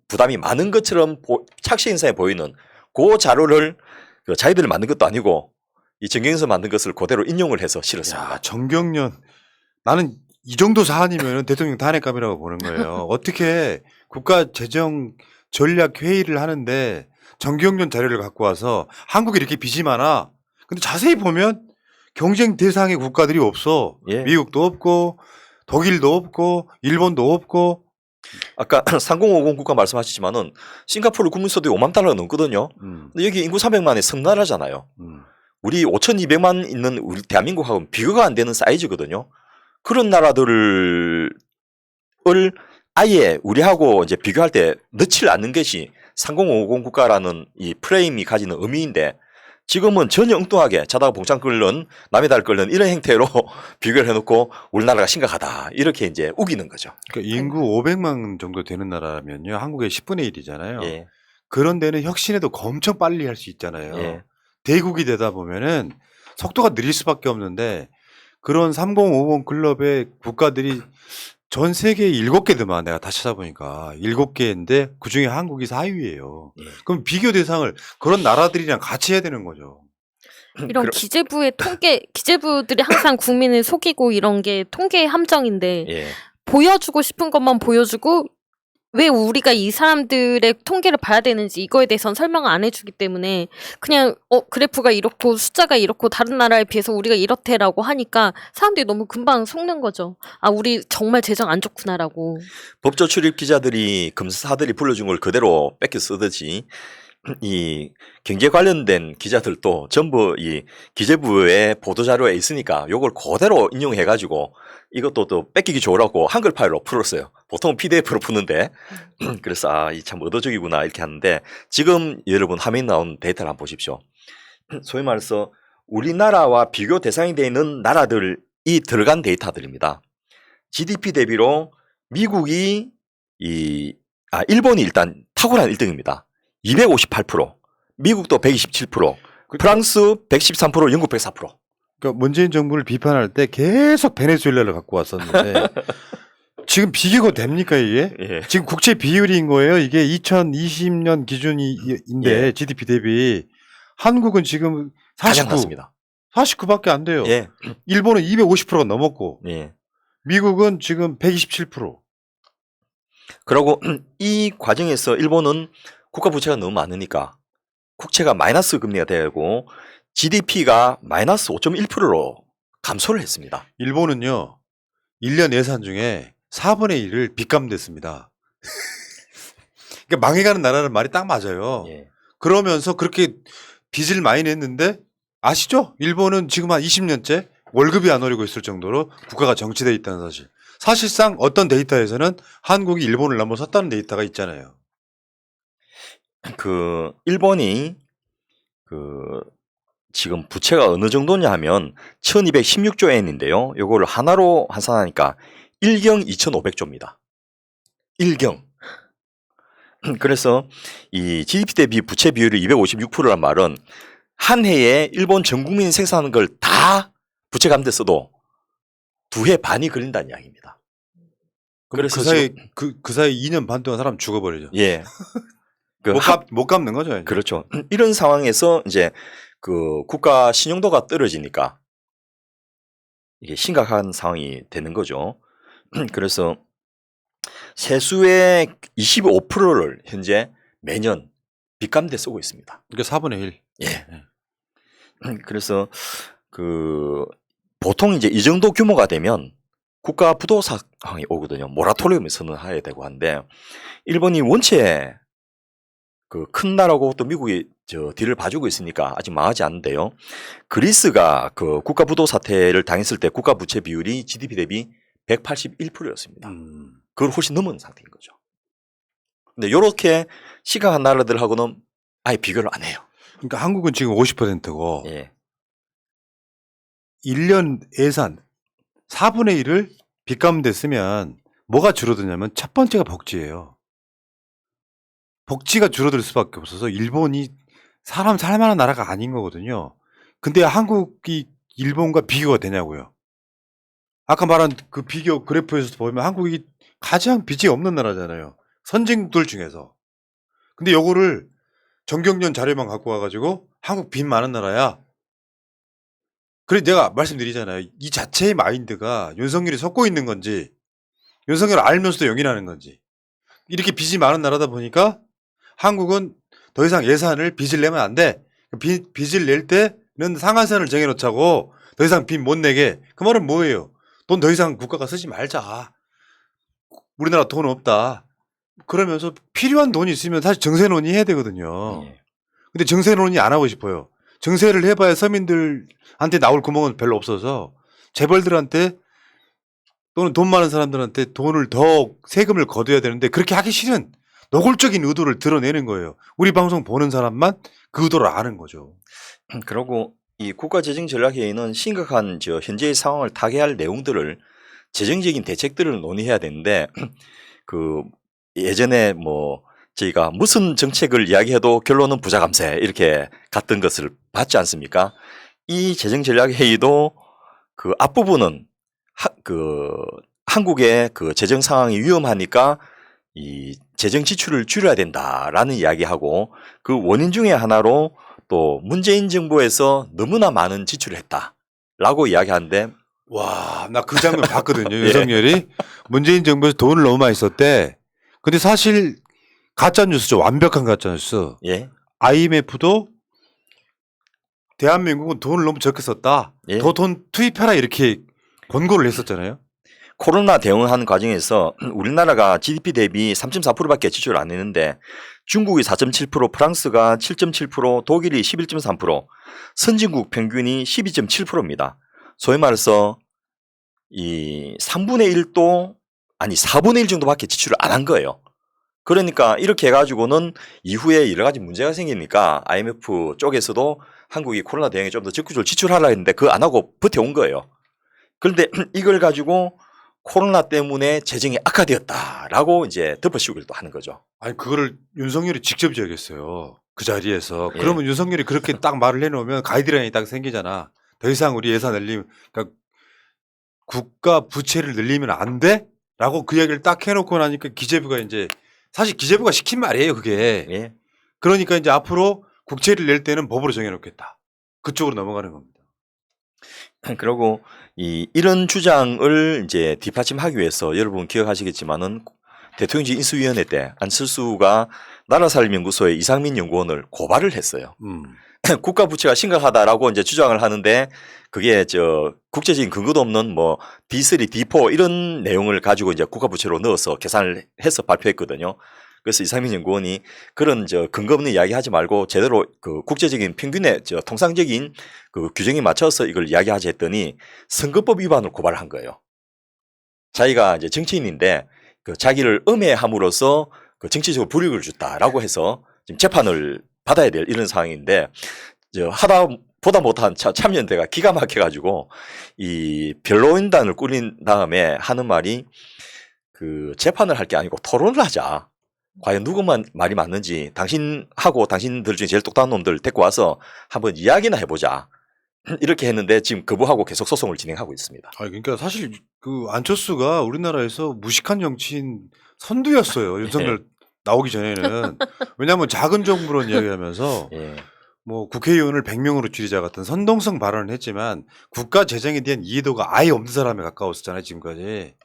부담이 많은 것처럼 착시 인사에 보이는 그 자료를 그 자기들이 만든 것도 아니고 이 정경에서 만든 것을 그대로 인용을 해서 실었습니다. 야, 정경련 나는 이 정도 사안이면 대통령 탄핵감이라고 보는 거예요. 어떻게 국가 재정 전략 회의를 하는데 정경련 자료를 갖고 와서 한국이 이렇게 빚이 많아. 근데 자세히 보면 경쟁 대상의 국가들이 없어. 예. 미국도 없고 독일도 없고 일본도 없고. 아까 3050 국가 말씀하셨지만은 싱가포르 국민소득이 5만 달러가 넘거든요. 근데 여기 인구 300만의 섬나라잖아요. 우리 5,200만 있는 우리 대한민국하고는 비교가 안 되는 사이즈거든요. 그런 나라들을 아예 우리하고 이제 비교할 때 넣지 않는 것이 3050 국가라는 이 프레임이 가지는 의미인데 지금은 전혀 엉뚱하게 자다가 봉창 끓는 남의 달 끓는 이런 행태로 비교를 해놓고 우리나라가 심각하다 이렇게 이제 우기는 거죠. 그러니까 인구 500만 정도 되는 나라면요. 한국의 10분의 1이잖아요. 예. 그런 데는 혁신에도 엄청 빨리 할 수 있잖아요. 예. 대국이 되다 보면은 속도가 느릴 수밖에 없는데 그런 3050 클럽의 국가들이 전 세계에 7개더만 내가 다시 찾아보니까 7개인데 그중에 한국이 4위예요. 예. 그럼 비교 대상을 그런 나라들이랑 같이 해야 되는 거죠. 이런 기재부의 기재부들이 항상 국민을 속이고 이런 게 통계의 함정인데 예. 보여주고 싶은 것만 보여주고 왜 우리가 이 사람들의 통계를 봐야 되는지 이거에 대해서는 설명을 안 해주기 때문에 그냥 그래프가 이렇고 숫자가 이렇고 다른 나라에 비해서 우리가 이렇대라고 하니까 사람들이 너무 금방 속는 거죠. 아 우리 정말 재정 안 좋구나라고. 법조 출입 기자들이 검사들이 불러준 걸 그대로 뺏겨 쓰듯이 이 경제 관련된 기자들도 전부 이 기재부의 보도자료에 있으니까 요걸 그대로 인용해가지고 이것도 또 뺏기기 좋으라고 한글 파일로 풀었어요. 보통 PDF로 푸는데 그래서 이 참 의도적이구나 이렇게 하는데 지금 여러분 화면에 나온 데이터를 한번 보십시오. 소위 말해서 우리나라와 비교 대상이 되어 있는 나라들이 들어간 데이터들입니다. GDP 대비로 미국이 일본이 일단 탁월한 1등입니다. 258%, 미국도 127%, 프랑스 113%, 영국 104%. 그러니까 문재인 정부를 비판할 때 계속 베네수엘라를 갖고 왔었는데 지금 비교가 됩니까 이게? 예. 지금 국채 비율인 거예요. 이게 2020년 기준인데 예. GDP 대비 한국은 지금 가장 49, 낮습니다. 49밖에 안 돼요. 예. 일본은 250%가 넘었고 예. 미국은 지금 127%. 그리고 이 과정에서 일본은 국가 부채가 너무 많으니까 국채가 마이너스 금리가 되고 GDP가 마이너스 5.1%로 감소를 했습니다. 일본은요. 1년 예산 중에 4분의 1을 빚감됐습니다. 그러니까 망해가는 나라는 말이 딱 맞아요. 예. 그러면서 그렇게 빚을 많이 냈는데 아시죠? 일본은 지금 한 20년째 월급이 안 오르고 있을 정도로 국가가 정치되어 있다는 사실. 사실상 어떤 데이터에서는 한국이 일본을 넘어섰다는 데이터가 있잖아요. 그 일본이 지금 부채가 어느 정도냐 하면 1216조 엔인데요. 요거를 하나로 환산하니까 1경 2500조입니다. 1경. 그래서 이 GDP 대비 부채 비율이 256%란 말은 한 해에 일본 전 국민이 생산하는 걸 다 부채 감대써도 2해 반이 걸린다는 이야기입니다. 그래서 그 사이 2년 반 동안 사람 죽어버리죠. 예. 못 갚는 거죠. 이제. 그렇죠. 이런 상황에서 이제 그 국가 신용도가 떨어지니까 이게 심각한 상황이 되는 거죠. 그래서 세수의 25%를 현재 매년 빚감대 쓰고 있습니다. 그러니까 4분의 1. 예. 그래서 보통 이제 이 정도 규모가 되면 국가 부도사 상황이 오거든요. 모라토리움을 선언해야 되고 한데 일본이 원체 큰 나라고 또 미국이 뒤를 봐주고 있으니까 아직 망하지 않는데요. 그리스가 국가 부도 사태를 당했을 때 국가 부채 비율이 GDP 대비 181%였습니다. 그걸 훨씬 넘은 상태인 거죠. 근데 이렇게 심각한 나라들하고는 아예 비교를 안 해요. 그러니까 한국은 지금 50%고 예. 1년 예산 4분의 1을 빚감대 쓰면 뭐가 줄어드냐면 첫 번째가 복지예요. 복지가 줄어들 수밖에 없어서 일본이 사람 살만한 나라가 아닌 거거든요. 근데 한국이 일본과 비교가 되냐고요. 아까 말한 그 비교 그래프에서 보면 한국이 가장 빚이 없는 나라잖아요. 선진국들 중에서. 근데 요거를 정경련 자료만 갖고 와가지고 한국 빚 많은 나라야. 그래 내가 말씀드리잖아요. 이 자체의 마인드가 윤석열이 섞고 있는 건지 윤석열 알면서도 용인하는 건지 이렇게 빚이 많은 나라다 보니까 한국은 더 이상 예산을 빚을 내면 안 돼. 빚을 낼 때는 상한선을 정해놓자고 더 이상 빚 못 내게. 그 말은 뭐예요? 돈 더 이상 국가가 쓰지 말자. 우리나라 돈 없다. 그러면서 필요한 돈이 있으면 사실 정세 논의해야 되거든요. 근데 정세 논의 안 하고 싶어요. 정세를 해봐야 서민들한테 나올 구멍은 별로 없어서 재벌들한테 또는 돈 많은 사람들한테 돈을 더 세금을 거둬야 되는데 그렇게 하기 싫은 노골적인 의도를 드러내는 거예요. 우리 방송 보는 사람만 그 의도를 아는 거죠. 그리고 이 국가재정전략회의는 심각한 현재의 상황을 타개할 내용들을 재정적인 대책들을 논의해야 되는데 그 예전에 뭐 저희가 무슨 정책을 이야기해도 결론은 부자 감세 이렇게 갔던 것을 봤지 않습니까? 이 재정전략회의도 그 앞부분은 한국의 그 재정 상황이 위험하니까 이 재정 지출을 줄여야 된다라는 이야기하고 그 원인 중에 하나로 또 문재인 정부에서 너무나 많은 지출을 했다라고 이야기하는데 와, 나 그 장면 봤거든요. 윤석열이 문재인 정부에서 돈을 너무 많이 썼대. 근데 사실 가짜 뉴스죠. 완벽한 가짜 뉴스. 예. IMF도 대한민국은 돈을 너무 적게 썼다. 예. 더 돈 투입해라 이렇게 권고를 했었잖아요. 코로나 대응하는 과정에서 우리나라가 GDP 대비 3.4%밖에 지출을 안 했는데 중국이 4.7%, 프랑스가 7.7%, 독일이 11.3%, 선진국 평균이 12.7%입니다. 소위 말해서 이 3분의 1도 아니 4분의 1 정도밖에 지출을 안 한 거예요. 그러니까 이렇게 해가지고는 이후에 여러 가지 문제가 생기니까 IMF 쪽에서도 한국이 코로나 대응에 좀 더 적극적으로 지출하라 했는데 그거 안 하고 버텨온 거예요. 그런데 이걸 가지고 코로나 때문에 재정이 악화되었다라고 이제 덮어씌우기를 또 하는 거죠. 아니 그거를 윤석열이 직접 이야기했어요. 그 자리에서. 예. 그러면 윤석열이 그렇게 딱 말을 해놓으면 가이드라인이 딱 생기잖아. 더 이상 우리 예산 늘리면 그러니까 국가 부채를 늘리면 안 돼? 라고 그 이야기를 딱 해놓고 나니까 기재부가 이제 사실 기재부가 시킨 말이에요 그게. 예. 그러니까 이제 앞으로 국채를 낼 때는 법으로 정해놓겠다. 그쪽으로 넘어가는 겁니다. 그리고 이런 주장을 이제 뒷받침하기 위해서 여러분 기억하시겠지만은 대통령직 인수위원회 때 안철수가 나라살림연구소의 이상민 연구원을 고발을 했어요. 국가 부채가 심각하다라고 이제 주장을 하는데 그게 국제적인 근거도 없는 뭐 D3, D4 이런 내용을 가지고 이제 국가 부채로 넣어서 계산을 해서 발표했거든요. 그래서 이상민 연구원이 그런 근거 없는 이야기 하지 말고 제대로 그 국제적인 평균의 통상적인 그 규정에 맞춰서 이걸 이야기하지 했더니 선거법 위반을 고발한 거예요. 자기가 이제 정치인인데 그 자기를 음해함으로써 그 정치적으로 불이익을 줬다라고 해서 지금 재판을 받아야 될 이런 상황인데 보다 못한 참여연대가 기가 막혀가지고 이 변론단을 꾸린 다음에 하는 말이 그 재판을 할 게 아니고 토론을 하자. 과연 누구 말이 맞는지 당신하고 당신들 중에 제일 똑똑한 놈들 데리고 와서 한번 이야기나 해보자. 이렇게 했는데 지금 거부하고 계속 소송을 진행하고 있습니다. 아니 그러니까 사실 그 안철수가 우리나라에서 무식한 정치인 선두였어요. 윤석열 나오기 전에는. 왜냐하면 작은 정부론 이야기하면서 예. 뭐 국회의원을 100명으로 줄이자 같은 선동성 발언을 했지만 국가 재정에 대한 이해도가 아예 없는 사람에 가까웠었잖아요. 지금까지.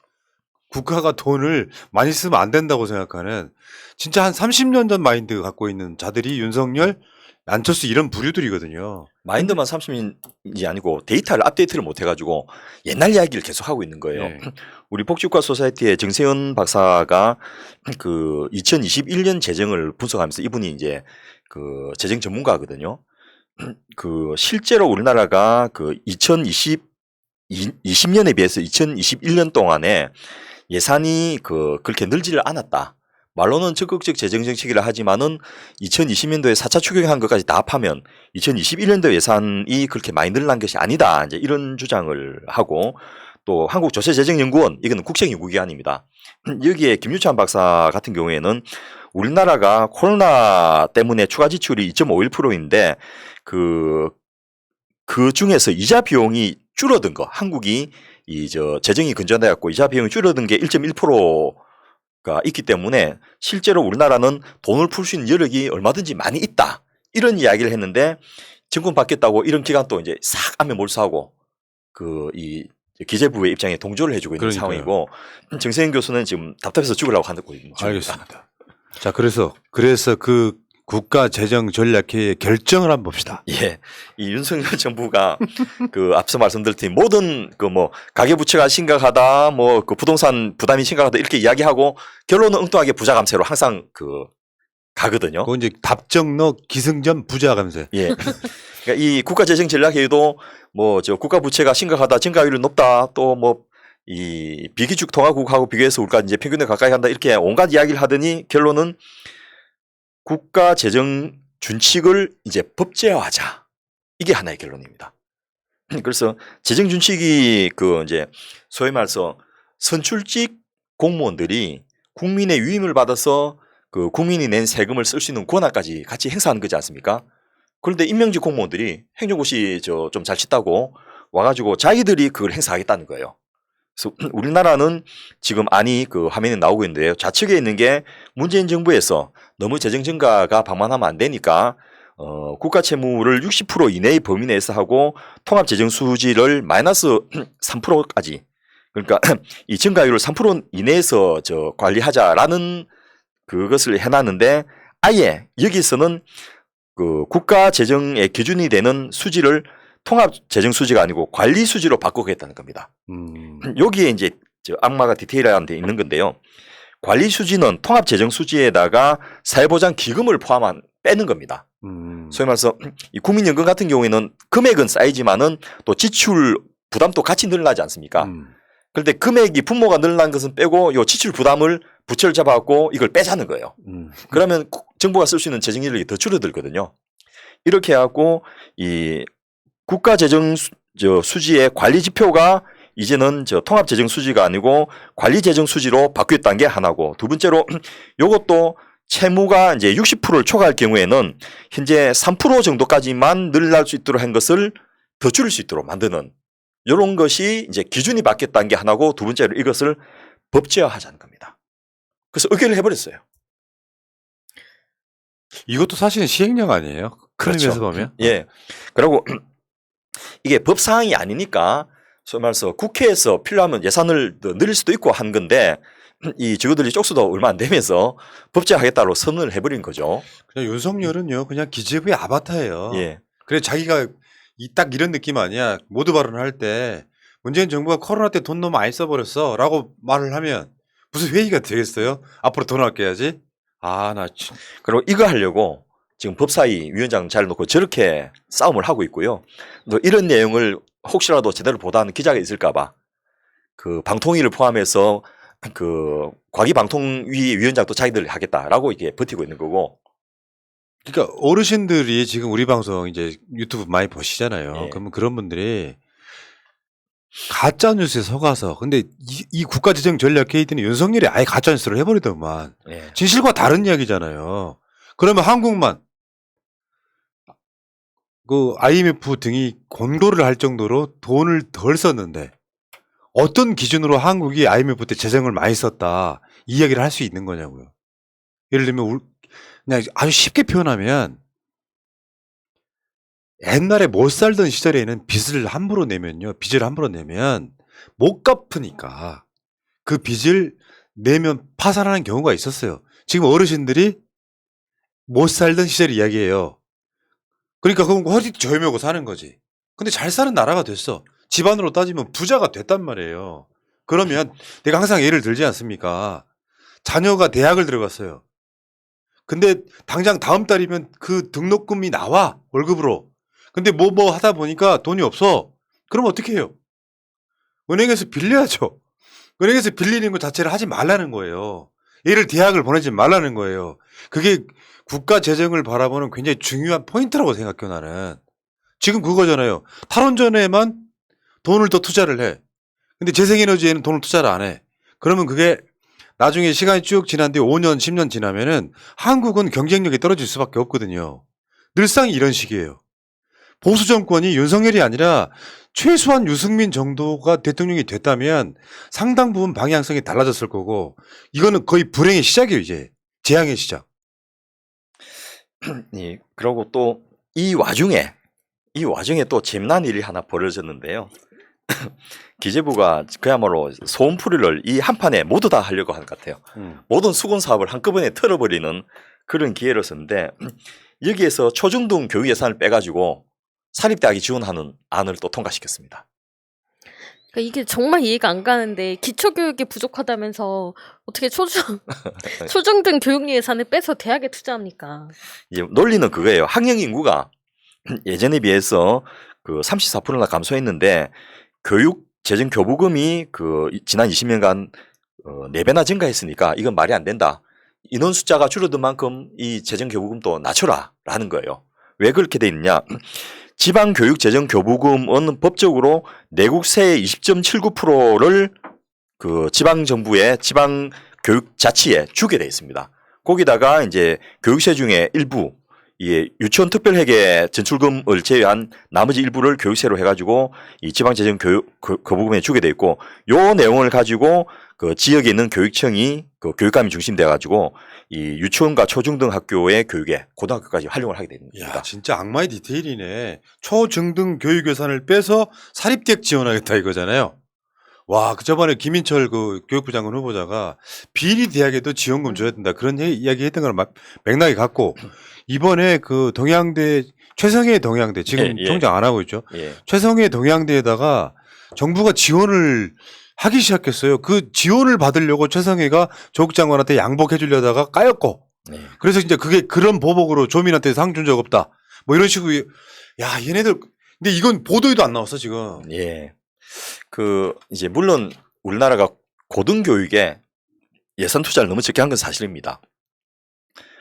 국가가 돈을 많이 쓰면 안 된다고 생각하는 진짜 한 30년 전 마인드 갖고 있는 자들이 윤석열, 안철수 이런 부류들이거든요. 마인드만 30년이 아니고 데이터를 업데이트를 못 해가지고 옛날 이야기를 계속하고 있는 거예요. 네. 우리 복지국가 소사이티의 정세현 박사가 그 2021년 재정을 분석하면서 이분이 이제 그 재정 전문가거든요. 그 실제로 우리나라가 그 2020년에 비해서 2021년 동안에 예산이 그렇게 늘지를 않았다. 말로는 적극적 재정 정책이라 하지만은 2020년도에 4차 추경한 것까지 다 합하면 2021년도 예산이 그렇게 많이 늘어난 것이 아니다. 이제 이런 주장을 하고 또 한국조세재정연구원 이건 국책연구기관입니다. 여기에 김유찬 박사 같은 경우에는 우리나라가 코로나 때문에 추가 지출이 2.51%인데 그 중에서 이자 비용이 줄어든 거 한국이 재정이 건전해 갖고 이자 비용이 줄어든 게 1.1%가 있기 때문에 실제로 우리나라는 돈을 풀 수 있는 여력이 얼마든지 많이 있다. 이런 이야기를 했는데 정권 바뀌었다고 이런 기간 또 이제 싹 안면 몰수하고 이 기재부의 입장에 동조를 해주고 있는 그러니까요. 상황이고 정세현 교수는 지금 답답해서 죽으려고 하고 있는 중입니다. 알겠습니다. 자, 그래서 그 국가 재정 전략회의 결정을 한번 봅시다. 예, 이 윤석열 정부가 앞서 말씀드렸듯이 모든 가계부채가 심각하다, 부동산 부담이 심각하다 이렇게 이야기하고 결론은 엉뚱하게 부자 감세로 항상 가거든요. 그건 이제 답정너 기승전 부자 감세. 예. 그러니까 이 국가재정전략회의도 국가 부채가 심각하다, 증가율이 높다, 또 이 비기축 통화국하고 비교해서 우리가 이제 평균에 가까이 간다 이렇게 온갖 이야기를 하더니 결론은 국가 재정 준칙을 이제 법제화하자. 이게 하나의 결론입니다. 그래서 재정 준칙이 이제 소위 말해서 선출직 공무원들이 국민의 위임을 받아서 국민이 낸 세금을 쓸 수 있는 권한까지 같이 행사하는 거지 않습니까? 그런데 임명직 공무원들이 행정고시 좀 잘 치다고 와가지고 자기들이 그걸 행사하겠다는 거예요. 그래서 우리나라는 지금 안이 화면에 나오고 있는데요. 좌측에 있는 게 문재인 정부에서 너무 재정 증가가 방만하면 안 되니까 국가 채무를 60% 이내의 범위 내에서 하고 통합 재정 수지를 마이너스 3%까지 그러니까 이 증가율을 3% 이내에서 관리하자라는 그것을 해놨는데 아예 여기서는 국가 재정의 기준이 되는 수지를 통합 재정 수지가 아니고 관리 수지로 바꾸겠다는 겁니다. 여기에 이제 악마가 디테일한 데 있는 건데요. 관리 수지는 통합 재정 수지에다가 사회보장 기금을 빼는 겁니다. 소위 말해서 이 국민연금 같은 경우에는 금액은 쌓이지만은 또 지출 부담도 같이 늘어나지 않습니까? 그런데 금액이 분모가 늘어난 것은 빼고 요 지출 부담을 부채를 잡아갖고 이걸 빼자는 거예요. 그러면 정부가 쓸 수 있는 재정 인력이 더 줄어들거든요. 이렇게 해갖고 이 국가 재정 수지의 관리 지표가 이제는 통합 재정 수지가 아니고 관리 재정 수지로 바뀌었다는 게 하나고 두 번째로 요것도 채무가 이제 60%를 초과할 경우에는 현재 3% 정도까지만 늘어날 수 있도록 한 것을 더 줄일 수 있도록 만드는 이런 것이 이제 기준이 바뀌었다는 게 하나고 두 번째로 이것을 법제화하자는 겁니다. 그래서 의결을 해버렸어요. 이것도 사실은 시행령 아니에요? 큰 그렇죠. 의미에서 보면. 예. 그리고 이게 법사항이 아니니까 소위 말해서 국회에서 필요하면 예산을 더 늘릴 수도 있고 한 건데 이 저거들이 쪽수도 얼마 안 되면서 법제하겠다고 선언을 해버린 거죠. 그냥 윤석열은요, 그냥 기재부의 아바타예요. 예. 그래 자기가 딱 이런 느낌 아니야. 모두 발언할 때 문재인 정부가 코로나 때 돈 너무 많이 써버렸어라고 말을 하면 무슨 회의가 되겠어요? 앞으로 돈 아껴야지. 나 참. 그리고 이거 하려고 지금 법사위 위원장 잘 놓고 저렇게 싸움을 하고 있고요. 또 이런 내용을 혹시라도 제대로 보다는 기자가 있을까봐 방통위를 포함해서 과기방통위 위원장도 자기들 하겠다라고 이게 버티고 있는 거고. 그러니까 어르신들이 지금 우리 방송 이제 유튜브 많이 보시잖아요. 예. 그러면 그런 분들이 가짜 뉴스에 속아서 근데 이 국가재정전략회의는 윤석열이 아예 가짜 뉴스를 해버리더만 예. 진실과 다른 이야기잖아요. 그러면 한국만 IMF 등이 권고를 할 정도로 돈을 덜 썼는데 어떤 기준으로 한국이 IMF 때 재정을 많이 썼다 이 이야기를 할 수 있는 거냐고요. 예를 들면 그냥 아주 쉽게 표현하면 옛날에 못 살던 시절에는 빚을 함부로 내면 못 갚으니까 그 빚을 내면 파산하는 경우가 있었어요. 지금 어르신들이 못 살던 시절 이야기예요. 그러니까 그건 허리 저염하고 사는 거지. 근데 잘 사는 나라가 됐어. 집안으로 따지면 부자가 됐단 말이에요. 그러면 내가 항상 예를 들지 않습니까? 자녀가 대학을 들어갔어요. 근데 당장 다음 달이면 그 등록금이 나와 월급으로. 근데 뭐 하다 보니까 돈이 없어. 그럼 어떻게 해요? 은행에서 빌려야죠. 은행에서 빌리는 것 자체를 하지 말라는 거예요. 얘를 대학을 보내지 말라는 거예요. 그게 국가 재정을 바라보는 굉장히 중요한 포인트라고 생각해요, 나는. 지금 그거잖아요. 탈원전에만 돈을 더 투자를 해. 근데 재생에너지에는 돈을 투자를 안 해. 그러면 그게 나중에 시간이 쭉 지난 뒤에 5년, 10년 지나면은 한국은 경쟁력이 떨어질 수밖에 없거든요. 늘상 이런 식이에요. 보수 정권이 윤석열이 아니라 최소한 유승민 정도가 대통령이 됐다면 상당 부분 방향성이 달라졌을 거고 이거는 거의 불행의 시작이에요. 이제 재앙의 시작. 예, 그리고 또 이 와중에 또 재미난 일이 하나 벌어졌는데요. 기재부가 그야말로 소음풀이를 이 한판에 모두 다 하려고 하는 것 같아요. 모든 수건 사업을 한꺼번에 털어버리는 그런 기회를 썼는데 여기에서 초중등 교육 예산을 빼가지고 사립대학이 지원하는 안을 또 통과시켰습니다. 그러니까 이게 정말 이해가 안 가는데 기초교육이 부족하다면서 어떻게 초중등 교육 예산을 빼서 대학에 투자합니까? 이제 논리는 그거예요. 학령 인구가 예전에 비해서 그 34%나 감소했는데 교육 재정 교부금이 그 지난 20년간 4배나 증가했으니까 이건 말이 안 된다. 인원 숫자가 줄어든 만큼 이 재정 교부금도 낮춰라라는 거예요. 왜 그렇게 돼 있느냐? 지방 교육 재정 교부금은 법적으로 내국세의 20.79%를 그 지방 정부의 지방 교육 자치에 주게 돼 있습니다. 거기다가 이제 교육세 중에 일부 이 유치원 특별회계 전출금을 제외한 나머지 일부를 교육세로 해가지고 이 지방 재정 교육 교부금에 주게 돼 있고 요 내용을 가지고 그 지역에 있는 교육청이 그 교육감이 중심돼 가지고 이 유치원과 초중등 학교의 교육에 고등학교까지 활용을 하게 됩니다. 야, 진짜 악마의 디테일이네. 초중등 교육 예산을 빼서 사립대학 지원하겠다 이거잖아요. 와, 그 저번에 김인철 그 교육부 장관 후보자가 비리 대학에도 지원금 줘야 된다 그런 이야기 했던 거랑 맥락이 같고 이번에 그 동양대 최성해 동양대 지금 예, 예. 총장 안 하고 있죠. 예. 최성해 동양대에다가 정부가 지원을 하기 시작했어요. 그 지원을 받으려고 최성해가 조국 장관한테 양복해 주려다가 까였고 네. 그래서 이제 그게 그런 보복으로 조민한테 상 준 적 없다. 뭐 이런 식으로 야, 얘네들 근데 이건 보도에도 안 나왔어, 지금. 예. 그 이제 물론 우리나라가 고등교육에 예산 투자를 너무 적게 한 건 사실입니다.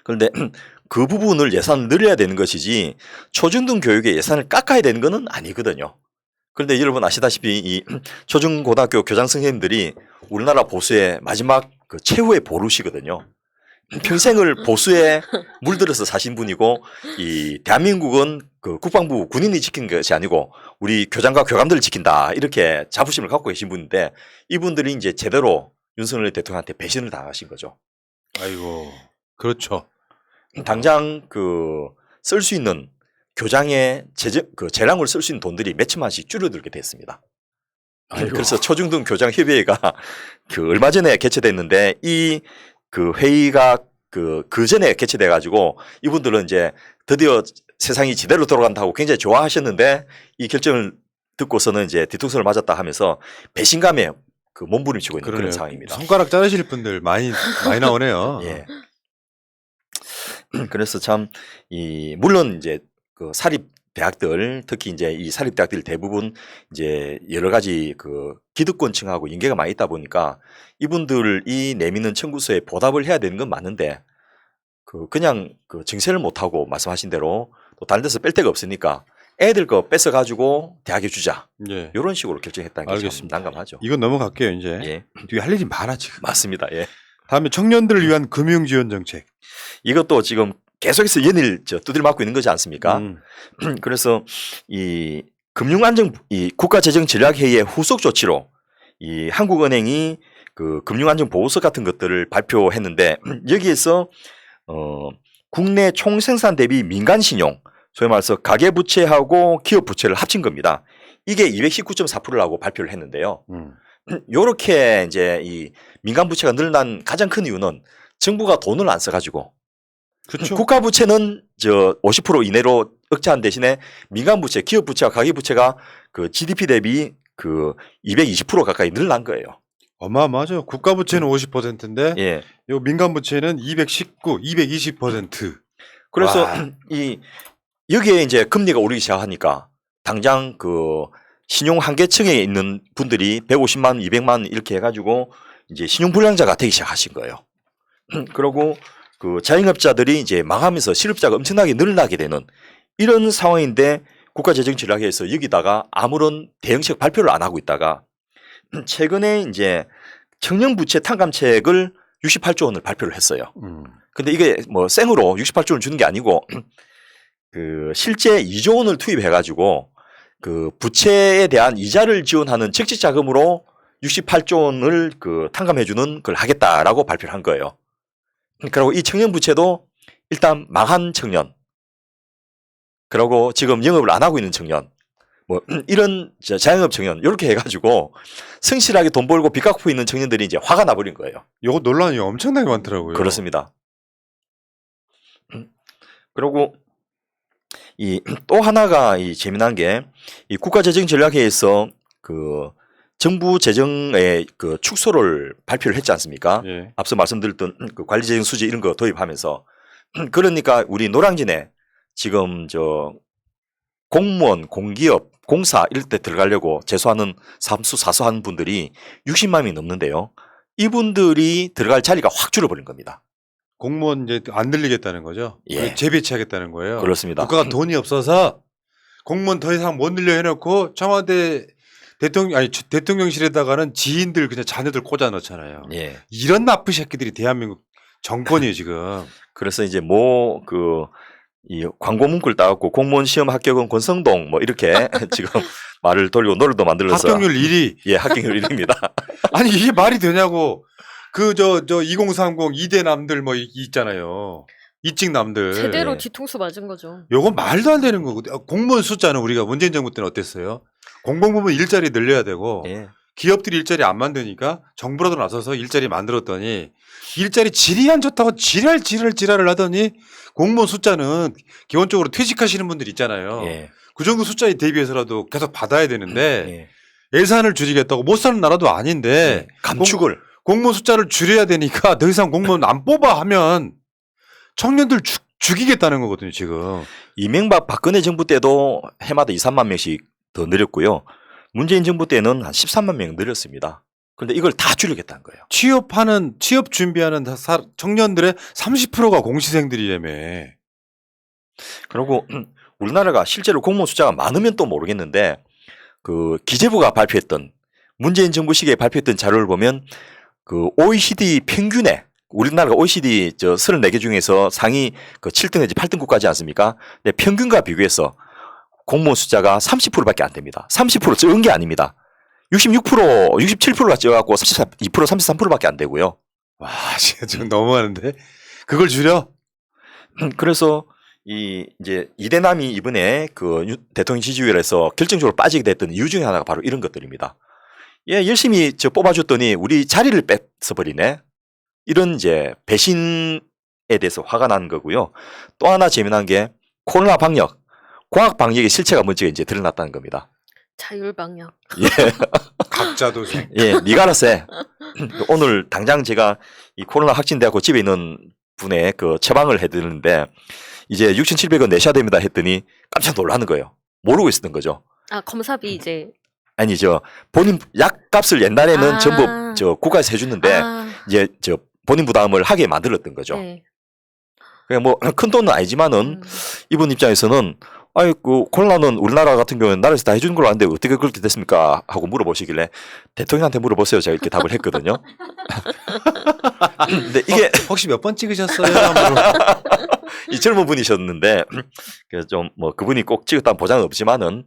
그런데 그 부분을 예산을 늘려야 되는 것이지 초중등 교육의 예산을 깎아야 되는 것은 아니거든요. 그런데 여러분 아시다시피 이 초중고등학교 교장 선생님들이 우리나라 보수의 마지막 그 최후의 보루시거든요. 평생을 보수에 물들어서 사신 분이고 이 대한민국은 그 국방부 군인이 지킨 것이 아니고 우리 교장과 교감들을 지킨다 이렇게 자부심을 갖고 계신 분인데 이분들이 이제 제대로 윤석열 대통령한테 배신을 당하신 거죠. 아이고. 그렇죠. 당장 그 쓸 수 있는 교장의 그 재량을 쓸 수 있는 돈들이 몇천만씩 줄어들게 됐습니다. 아이고. 그래서 초중등 교장 협의회가 그 얼마 전에 개최됐는데 이 그 회의가 그 전에 개최돼 가지고 이분들은 이제 드디어 세상이 제대로 돌아간다고 굉장히 좋아하셨는데 이 결정을 듣고서는 이제 뒤통수를 맞았다 하면서 배신감에 그 몸부림치고 있는 그런 상황입니다. 손가락 자르실 분들 많이 나오네요. 예. 그래서 참 이 물론 이제 그 사립 대학들 특히 이제 이 사립 대학들 대부분 이제 여러 가지 그 기득권층하고 인계가 많이 있다 보니까 이분들이 내미는 청구서에 보답을 해야 되는 건 맞는데 그 그냥 그 증세를 못 하고 말씀하신 대로 또 다른 데서 뺄 데가 없으니까 애들 거 뺏어 가지고 대학에 주자. 예. 이런 식으로 결정했다는 게 참 알겠습니다. 난감하죠. 이건 넘어갈게요, 이제. 예. 뒤에 할 일이 많아, 지금. 맞습니다. 예. 다음에 청년들을 위한 금융 지원 정책. 이것도 지금 계속해서 연일 두드려 맞고 있는 거지 않습니까? 음. 그래서 이 금융안정 이 국가재정전략회의의 후속 조치로 이 한국은행이 그 금융안정 보고서 같은 것들을 발표했는데 여기에서 국내 총생산 대비 민간 신용 소위 말해서 가계 부채하고 기업 부채를 합친 겁니다. 이게 219.4%라고 발표를 했는데요. 요렇게 이제 이 민간 부채가 늘어난 가장 큰 이유는 정부가 돈을 안 써가지고 그렇죠. 국가 부채는 저 50% 이내로 억제한 대신에 민간 부채, 기업 부채와 가계 부채가 그 GDP 대비 그 220% 가까이 늘어난 거예요. 어마어마하죠. 국가 부채는 50%인데 예. 요 민간 부채는 219, 220%. 그래서 와. 이 여기에 이제 금리가 오르기 시작하니까 당장 그 신용 한계층에 있는 분들이 150만 원, 200만 원 이렇게 해가지고 이제 신용 불량자가 되기 시작하신 거예요. 그리고 그 자영업자들이 이제 망하면서 실업자가 엄청나게 늘어나게 되는 이런 상황인데 국가재정전략회의에서 여기다가 아무런 대응책 발표를 안 하고 있다가 최근에 이제 청년부채 탕감책을 68조 원을 발표를 했어요. 근데 이게 뭐 생으로 68조 원 주는 게 아니고 그 실제 2조 원을 투입해가지고 그 부채에 대한 이자를 지원하는 적재 자금으로 68조 원을 그 탕감해주는 걸 하겠다라고 발표를 한 거예요. 그리고 이 청년 부채도 일단 망한 청년, 그리고 지금 영업을 안 하고 있는 청년, 뭐 이런 자영업 청년 이렇게 해가지고 성실하게 돈 벌고 빚 갚고 있는 청년들이 이제 화가 나버린 거예요. 요거 논란이 엄청나게 많더라고요. 그렇습니다. 그리고 이 또 하나가 이 재미난 게 이 국가재정전략회의에서 그 정부 재정의 그 축소를 발표를 했지 않습니까? 예. 앞서 말씀드렸던 그 관리재정 수지 이런 거 도입하면서 그러니까 우리 노량진에 지금 저 공무원, 공기업, 공사 이럴 때 들어가려고 재수하는 삼수 사수하는 분들이 60만 명이 넘는데요. 이분들이 들어갈 자리가 확 줄어버린 겁니다. 공무원 이제 안 늘리겠다는 거죠. 예. 재배치하겠다는 거예요. 그렇습니다. 국가가 돈이 없어서 공무원 더 이상 못 늘려 해놓고 청와대 대통령실에다가는 지인들 그냥 자녀들 꽂아 넣잖아요. 예. 이런 나쁜 새끼들이 대한민국 정권이에요 지금. 그래서 이제 뭐 이 광고 문구를 따갖고 공무원 시험 합격은 권성동 뭐 이렇게 지금 말을 돌리고 노래도 만들어서 합격률 1위. 예, 합격률 1위입니다. 아니 이게 말이 되냐고. 그 저 2030 2대 남들 뭐 있잖아요. 이직 남들. 제대로 예. 뒤통수 맞은 거죠. 요건 말도 안 되는 거고. 공무원 숫자는 우리가 문재인 정부 때는 어땠어요? 공공부문 일자리 늘려야 되고 예. 기업들이 일자리 안 만드니까 정부라도 나서서 일자리 만들었더니 일자리 질이 안 좋다고 지랄을 하더니 공무원 숫자는 기본적으로 퇴직하시는 분들 있잖아요. 예. 그 정도 숫자에 대비해서라도 계속 받아야 되는데 예. 예산을 줄이겠다고 못 사는 나라도 아닌데 예. 감축을 공무원 숫자를 줄여야 되니까 더 이상 공무원 안 뽑아 하면 청년들 죽이겠다는 거거든요 지금. 이명박 박근혜 정부 때도 해마다 2, 3만 명씩 더 늘렸고요. 문재인 정부 때는 한 13만 명 늘렸습니다. 그런데 이걸 다 줄이겠다는 거예요. 취업 준비하는 청년들의 30%가 공시생들이라며. 그리고 우리나라가 실제로 공무원 숫자가 많으면 또 모르겠는데 그 기재부가 발표했던 문재인 정부 시기에 발표했던 자료를 보면 그 OECD 평균에 우리나라가 OECD 저 34개 중에서 상위 그 7등 내지 8등국가지 않습니까? 근데 평균과 비교해서 공무원 숫자가 30%밖에 안 됩니다. 30% 적은 게 아닙니다. 66%, 67%가 적어갖고 32%, 33%밖에 안 되고요. 와, 진짜 지금 너무하는데 그걸 줄여? 그래서 이제 이대남이 이번에 그 대통령 지지율에서 결정적으로 빠지게 됐던 이유 중에 하나가 바로 이런 것들입니다. 예, 열심히 저 뽑아줬더니 우리 자리를 뺏어버리네. 이런 이제 배신에 대해서 화가 나는 거고요. 또 하나 재미난 게 코로나 방역, 과학 방역의 실체가 먼저 이제 드러났다는 겁니다. 자율방역. 예, 각자 도생. 예, 니가 알아서 해. 오늘 당장 제가 이 코로나 확진돼갖고 집에 있는 분의 그 처방을 해드리는데 이제 6,700원 내셔야 됩니다 했더니 깜짝 놀라는 거예요. 모르고 있었던 거죠. 아 검사비 이제. 아니 본인 약값을 옛날에는 아. 전부 국가에서 해주는데 이제 본인 부담을 하게 만들었던 거죠. 네. 그냥 뭐 큰 돈은 아니지만은 이분 입장에서는 아이 그 코로나는 우리나라 같은 경우는 나라에서 다 해주는 걸로 아는데 어떻게 그렇게 됐습니까? 하고 물어보시길래 대통령한테 물어보세요. 제가 이렇게 답을 했거든요. 근데 이게 혹시 몇 번 찍으셨어요? 이 젊은 분이셨는데 그래서 좀 뭐 그분이 꼭 찍었다는 보장은 없지만은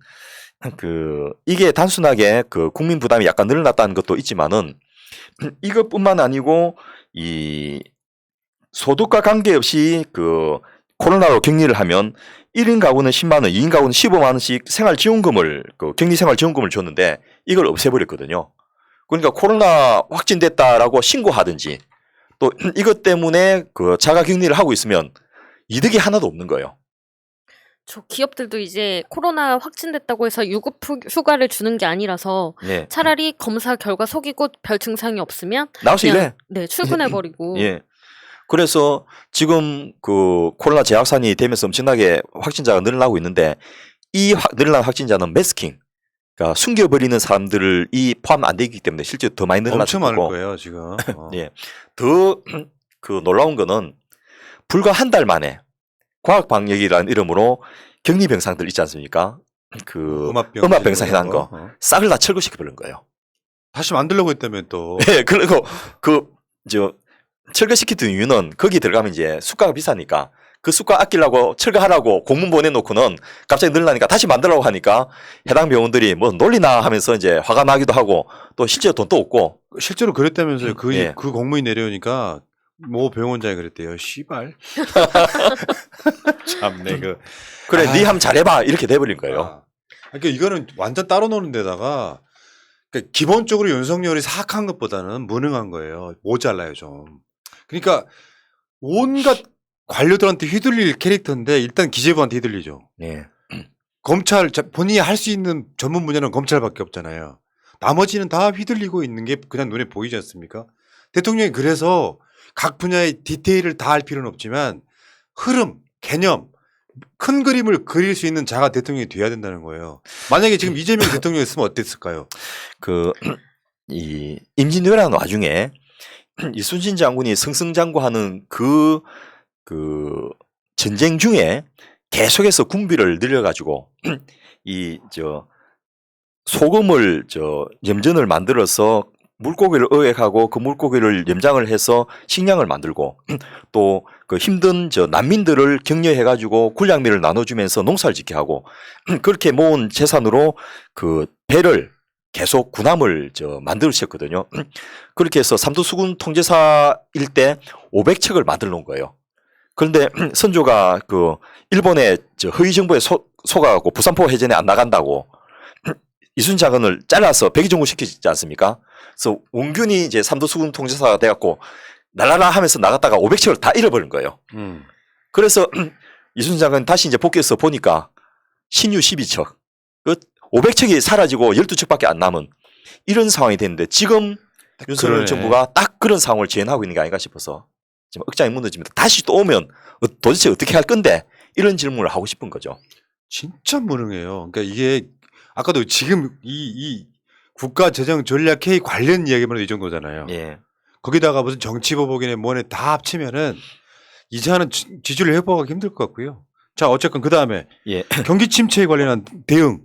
그 이게 단순하게 그 국민 부담이 약간 늘어났다는 것도 있지만은 이것뿐만 아니고 이 소득과 관계없이 그 코로나로 격리를 하면 1인 가구는 10만 원, 2인 가구는 15만 원씩 생활지원금을 그 격리 생활지원금을 줬는데 이걸 없애버렸거든요. 그러니까 코로나 확진됐다라고 신고하든지 또 이것 때문에 그 자가 격리를 하고 있으면 이득이 하나도 없는 거예요. 저 기업들도 이제 코로나 확진됐다고 해서 유급 휴가를 주는 게 아니라서 네. 차라리 검사 결과 속이고 별 증상이 없으면 나와서 그냥, 일해. 네, 출근해버리고. 예. 그래서 지금 그 코로나 재확산이 되면서 엄청나게 확진자가 늘어나고 있는데 이 늘어난 확진자는 매스킹, 그러니까 숨겨버리는 사람들을 포함 안 되기 때문에 실제 더 많이 늘어났고 엄청 많을 거예요 지금. 예. 더 그 놀라운 거는 불과 한 달 만에 과학 방역이라는 이름으로 격리 병상들 있지 않습니까? 그 음압 병상 해놓은 거 싹을 다 철거시켜 버린 거예요. 다시 만들려고 했다면 또. 예, 그리고 철거시켰던 이유는 거기 들어가면 이제 수가가 비싸니까 그 습관 아끼려고 철거하라고 공문 보내놓고는 갑자기 늘라니까 다시 만들라고 하니까 해당 병원들이 뭐 놀리나 하면서 이제 화가 나기도 하고 또 실제로 돈도 없고 실제로 그랬다면서요. 예. 그 공문이 내려오니까 모 병원장이 그랬대요. 씨발. 참네 그. 그래 아. 네 함 잘해봐 이렇게 돼버린 거예요. 아. 그러니까 이거는 완전 따로 노는 데다가 그러니까 기본적으로 윤석열이 사악한 것보다는 무능한 거예요. 모자라요 좀. 그러니까 온갖 관료들한테 휘둘릴 캐릭터인데 일단 기재부한테 휘둘리죠. 예. 검찰 본인이 할 수 있는 전문 분야는 검찰밖에 없잖아요. 나머지는 다 휘둘리고 있는 게 그냥 눈에 보이지 않습니까? 대통령이 그래서 각 분야의 디테일을 다 할 필요는 없지만 흐름, 개념, 큰 그림을 그릴 수 있는 자가 대통령이 돼야 된다는 거예요. 만약에 지금 이재명 대통령이었으면 어땠을까요? 이 임진왜란 와중에 이순신 장군이 승승장구하는 그 전쟁 중에 계속해서 군비를 늘려가지고 소금을 염전을 만들어서 물고기를 어획하고 그 물고기를 염장을 해서 식량을 만들고 또 그 힘든 난민들을 격려해가지고 군량미를 나눠주면서 농사를 짓게 하고 그렇게 모은 재산으로 그 배를 계속 군함을 만들으셨거든요. 그렇게 해서 삼도수군 통제사일 때 500척을 만들어 놓은 거예요. 그런데 선조가 그 일본의 허위 정보에 속아갖고 부산포 해전에 안 나간다고 이순신 장군을 잘라서 백의종군 시키지 않습니까? 그래서 원균이 이제 삼도수군 통제사가 돼갖고 날라라 하면서 나갔다가 500척을 다 잃어버린 거예요. 그래서 이순신 장군 다시 이제 복귀해서 보니까 신유 12척, 그 500척이 사라지고 12척밖에 안 남은 이런 상황이 됐는데 지금 윤석열 정부가 딱 그런 상황을 재현하고 있는 게 아닌가 싶어서 지금 억장이 무너지면서 다시 또 오면 도대체 어떻게 할 건데 이런 질문을 하고 싶은 거죠. 진짜 무능해요. 그러니까 이게 아까도 지금 이 국가 재정 전략 회의 관련 이야기만 해도 이 정도잖아요. 예. 거기다가 무슨 정치보복이네 뭐네 다 합치면은 이제는 지지율 회복하기 힘들 것 같고요. 자 어쨌건 그 다음에 예. 경기 침체에 관련한 대응.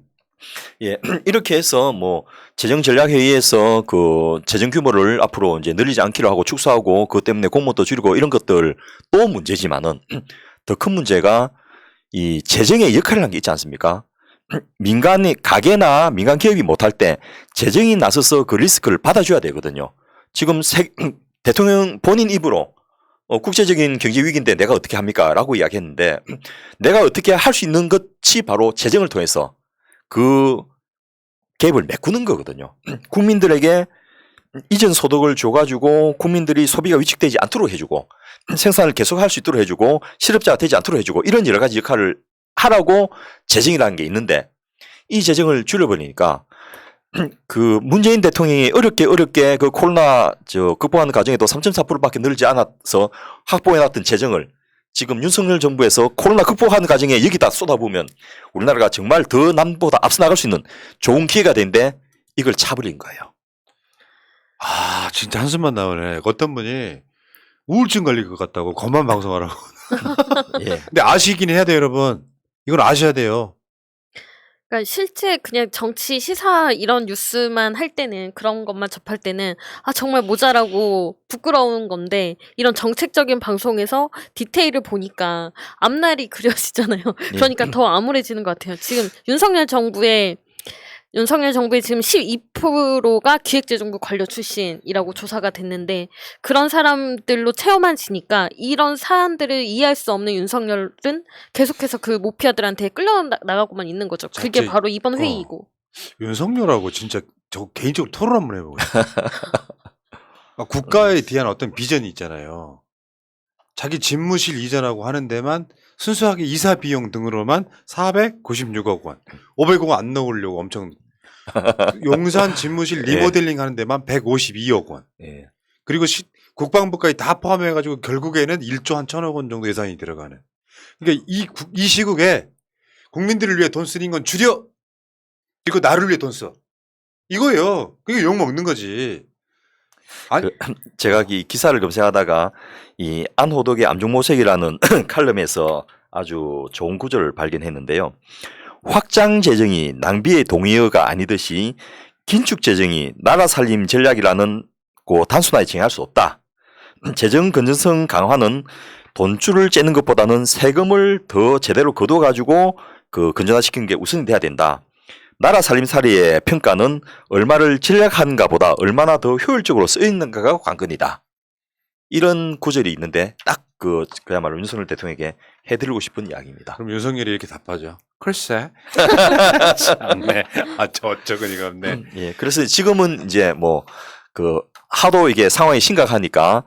예, 이렇게 해서 뭐 재정전략회의에서 그 재정 규모를 앞으로 이제 늘리지 않기로 하고 축소하고 그것 때문에 공모도 줄이고 이런 것들 또 문제지만은 더 큰 문제가 이 재정의 역할이라는 게 있지 않습니까? 민간이 가게나 민간 기업이 못할 때 재정이 나서서 그 리스크를 받아줘야 되거든요. 지금 대통령 본인 입으로 국제적인 경제 위기인데 내가 어떻게 합니까? 라고 이야기했는데 내가 어떻게 할 수 있는 것이 바로 재정을 통해서 그 갭을 메꾸는 거거든요. 국민들에게 이전 소득을 줘가지고 국민들이 소비가 위축되지 않도록 해주고 생산을 계속할 수 있도록 해주고 실업자가 되지 않도록 해주고 이런 여러 가지 역할을 하라고 재정이라는 게 있는데 이 재정을 줄여버리니까 그 문재인 대통령이 어렵게 그 코로나 극복하는 과정에도 3.4%밖에 늘지 않아서 확보해놨던 재정을 지금 윤석열 정부에서 코로나 극복하는 과정에 여기다 쏟아부으면 우리나라가 정말 더 남보다 앞서 나갈 수 있는 좋은 기회가 되는데 이걸 차버린 거예요. 아 진짜 한숨만 나오네. 어떤 분이 우울증 걸릴 것 같다고 그만 방송하라고. 예. 근데 아시긴 해야 돼요 여러분. 이건 아셔야 돼요. 그러니까 실제 그냥 정치 시사 이런 뉴스만 할 때는 그런 것만 접할 때는 아 정말 모자라고 부끄러운 건데 이런 정책적인 방송에서 디테일을 보니까 앞날이 그려지잖아요. 그러니까 더 암울해지는 것 같아요. 지금 윤석열 정부의 지금 12%가 기획재정부 관료 출신이라고 조사가 됐는데 그런 사람들로 체험만 지니까 이런 사안들을 이해할 수 없는 윤석열은 계속해서 그 모피아들한테 끌려나가고만 있는 거죠. 그게 자체- 바로 이번 회의이고. 윤석열하고 진짜 저 개인적으로 토론 한번 해보고 싶어요. 국가에 대한 어떤 비전이 있잖아요. 자기 집무실 이전하고 하는 데만 순수하게 이사 비용 등으로만 496억 원, 500억 원 안 넣으려고 엄청 용산 집무실 리모델링 하는 데만 152억 원. 예. 그리고 국방부까지 다 포함해가지고 결국에는 1조 한 1,000억 원 정도 예산이 들어가는. 그러니까 이 시국에 국민들을 위해 돈 쓰는 건 줄여. 그리고 나를 위해 돈 써. 이거예요. 그게 욕 먹는 거지. 아니, 제가 이 기사를 검색하다가 이 안호덕의 암중모색이라는 칼럼에서 아주 좋은 구절을 발견했는데요. 확장 재정이 낭비의 동의어가 아니듯이 긴축 재정이 나라 살림 전략이라는 고 단순하게 정의할 수 없다. 재정 건전성 강화는 돈줄을 째는 것보다는 세금을 더 제대로 거둬가지고 그 건전화시키는 게 우선이 돼야 된다. 나라 살림살이의 평가는 얼마를 절약하는가보다 얼마나 더 효율적으로 쓰이는가가 관건이다. 이런 구절이 있는데 딱 그야말로 윤석열 대통령에게 해드리고 싶은 이야기입니다. 그럼 윤석열이 이렇게 답하죠. 글쎄. 참네. 어쩌고니가 없네. 예, 그래서 지금은 이제 뭐 하도 이게 상황이 심각하니까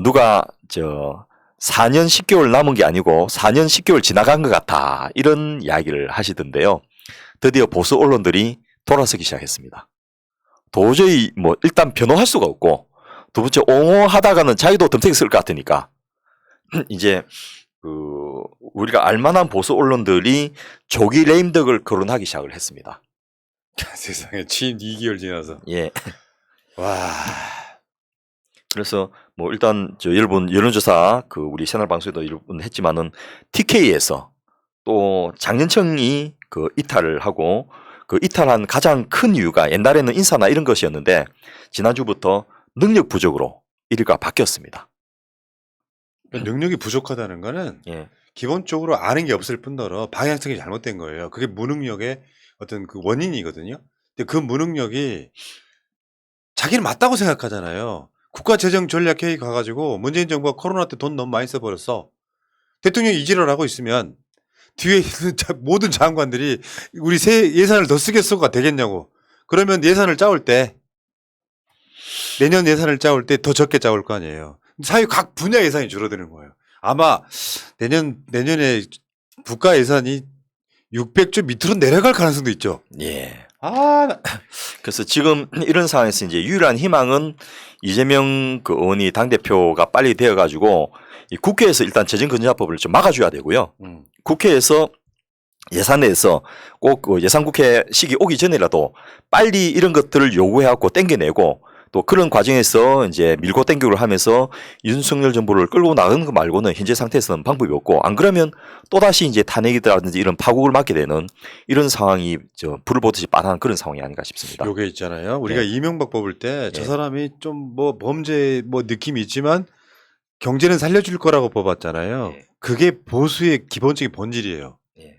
누가 4년 10개월 남은 게 아니고 4년 10개월 지나간 것 같아 이런 이야기를 하시던데요. 드디어 보수 언론들이 돌아서기 시작했습니다. 도저히 뭐 일단 변호할 수가 없고 두 번째 옹호하다가는 자기도 덤태기 쓸 것 같으니까 이제 우리가 알만한 보수 언론들이 조기 레임덕을 거론하기 시작을 했습니다. 세상에 취임 2개월 지나서. 예. 와. 그래서 뭐 일단 여러분 여론조사 우리 채널 방송에도 여러분 했지만은 TK에서 또 장년청이 이탈을 하고 이탈한 가장 큰 이유가 옛날에는 인사나 이런 것이었는데 지난주부터 능력 부족으로 1위가 바뀌었습니다. 능력이 부족하다는 거는 예. 기본적으로 아는 게 없을 뿐더러 방향성이 잘못된 거예요. 그게 무능력의 어떤 그 원인이거든요. 근데 그 무능력이 자기는 맞다고 생각하잖아요. 국가재정전략회의 가가지고 문재인 정부가 코로나 때 돈 너무 많이 써버렸어. 대통령이 이질을 하고 있으면 뒤에 있는 모든 장관들이 우리 새 예산을 더 쓰겠소가 되겠냐고. 그러면 예산을 짜올 때 내년 예산을 짜올 때 더 적게 짜올 거 아니에요. 사회 각 분야 예산이 줄어드는 거예요. 아마 내년에 국가 예산이 600조 밑으로 내려갈 가능성도 있죠. 예. 아, 그래서 지금 이런 상황에서 이제 유일한 희망은 이재명 의원이 당대표가 빨리 되어가지고 이 국회에서 일단 재정건전화법을 좀 막아줘야 되고요. 국회에서 예산에서 꼭 예산국회 시기 오기 전이라도 빨리 이런 것들을 요구해갖고 땡겨내고 또 그런 과정에서 이제 밀고 땡기고 하면서 윤석열 정부를 끌고 나가는 거 말고는 현재 상태에서는 방법이 없고 안 그러면 또다시 이제 탄핵이라든지 이런 파국을 맞게 되는 이런 상황이 불을 보듯이 빤한 그런 상황이 아닌가 싶습니다. 요게 있잖아요. 우리가 네. 이명박 뽑을 때 저 네. 사람이 좀 뭐 범죄 뭐 느낌이 있지만 경제는 살려줄 거라고 뽑았잖아요. 네. 그게 보수의 기본적인 본질이에요. 예.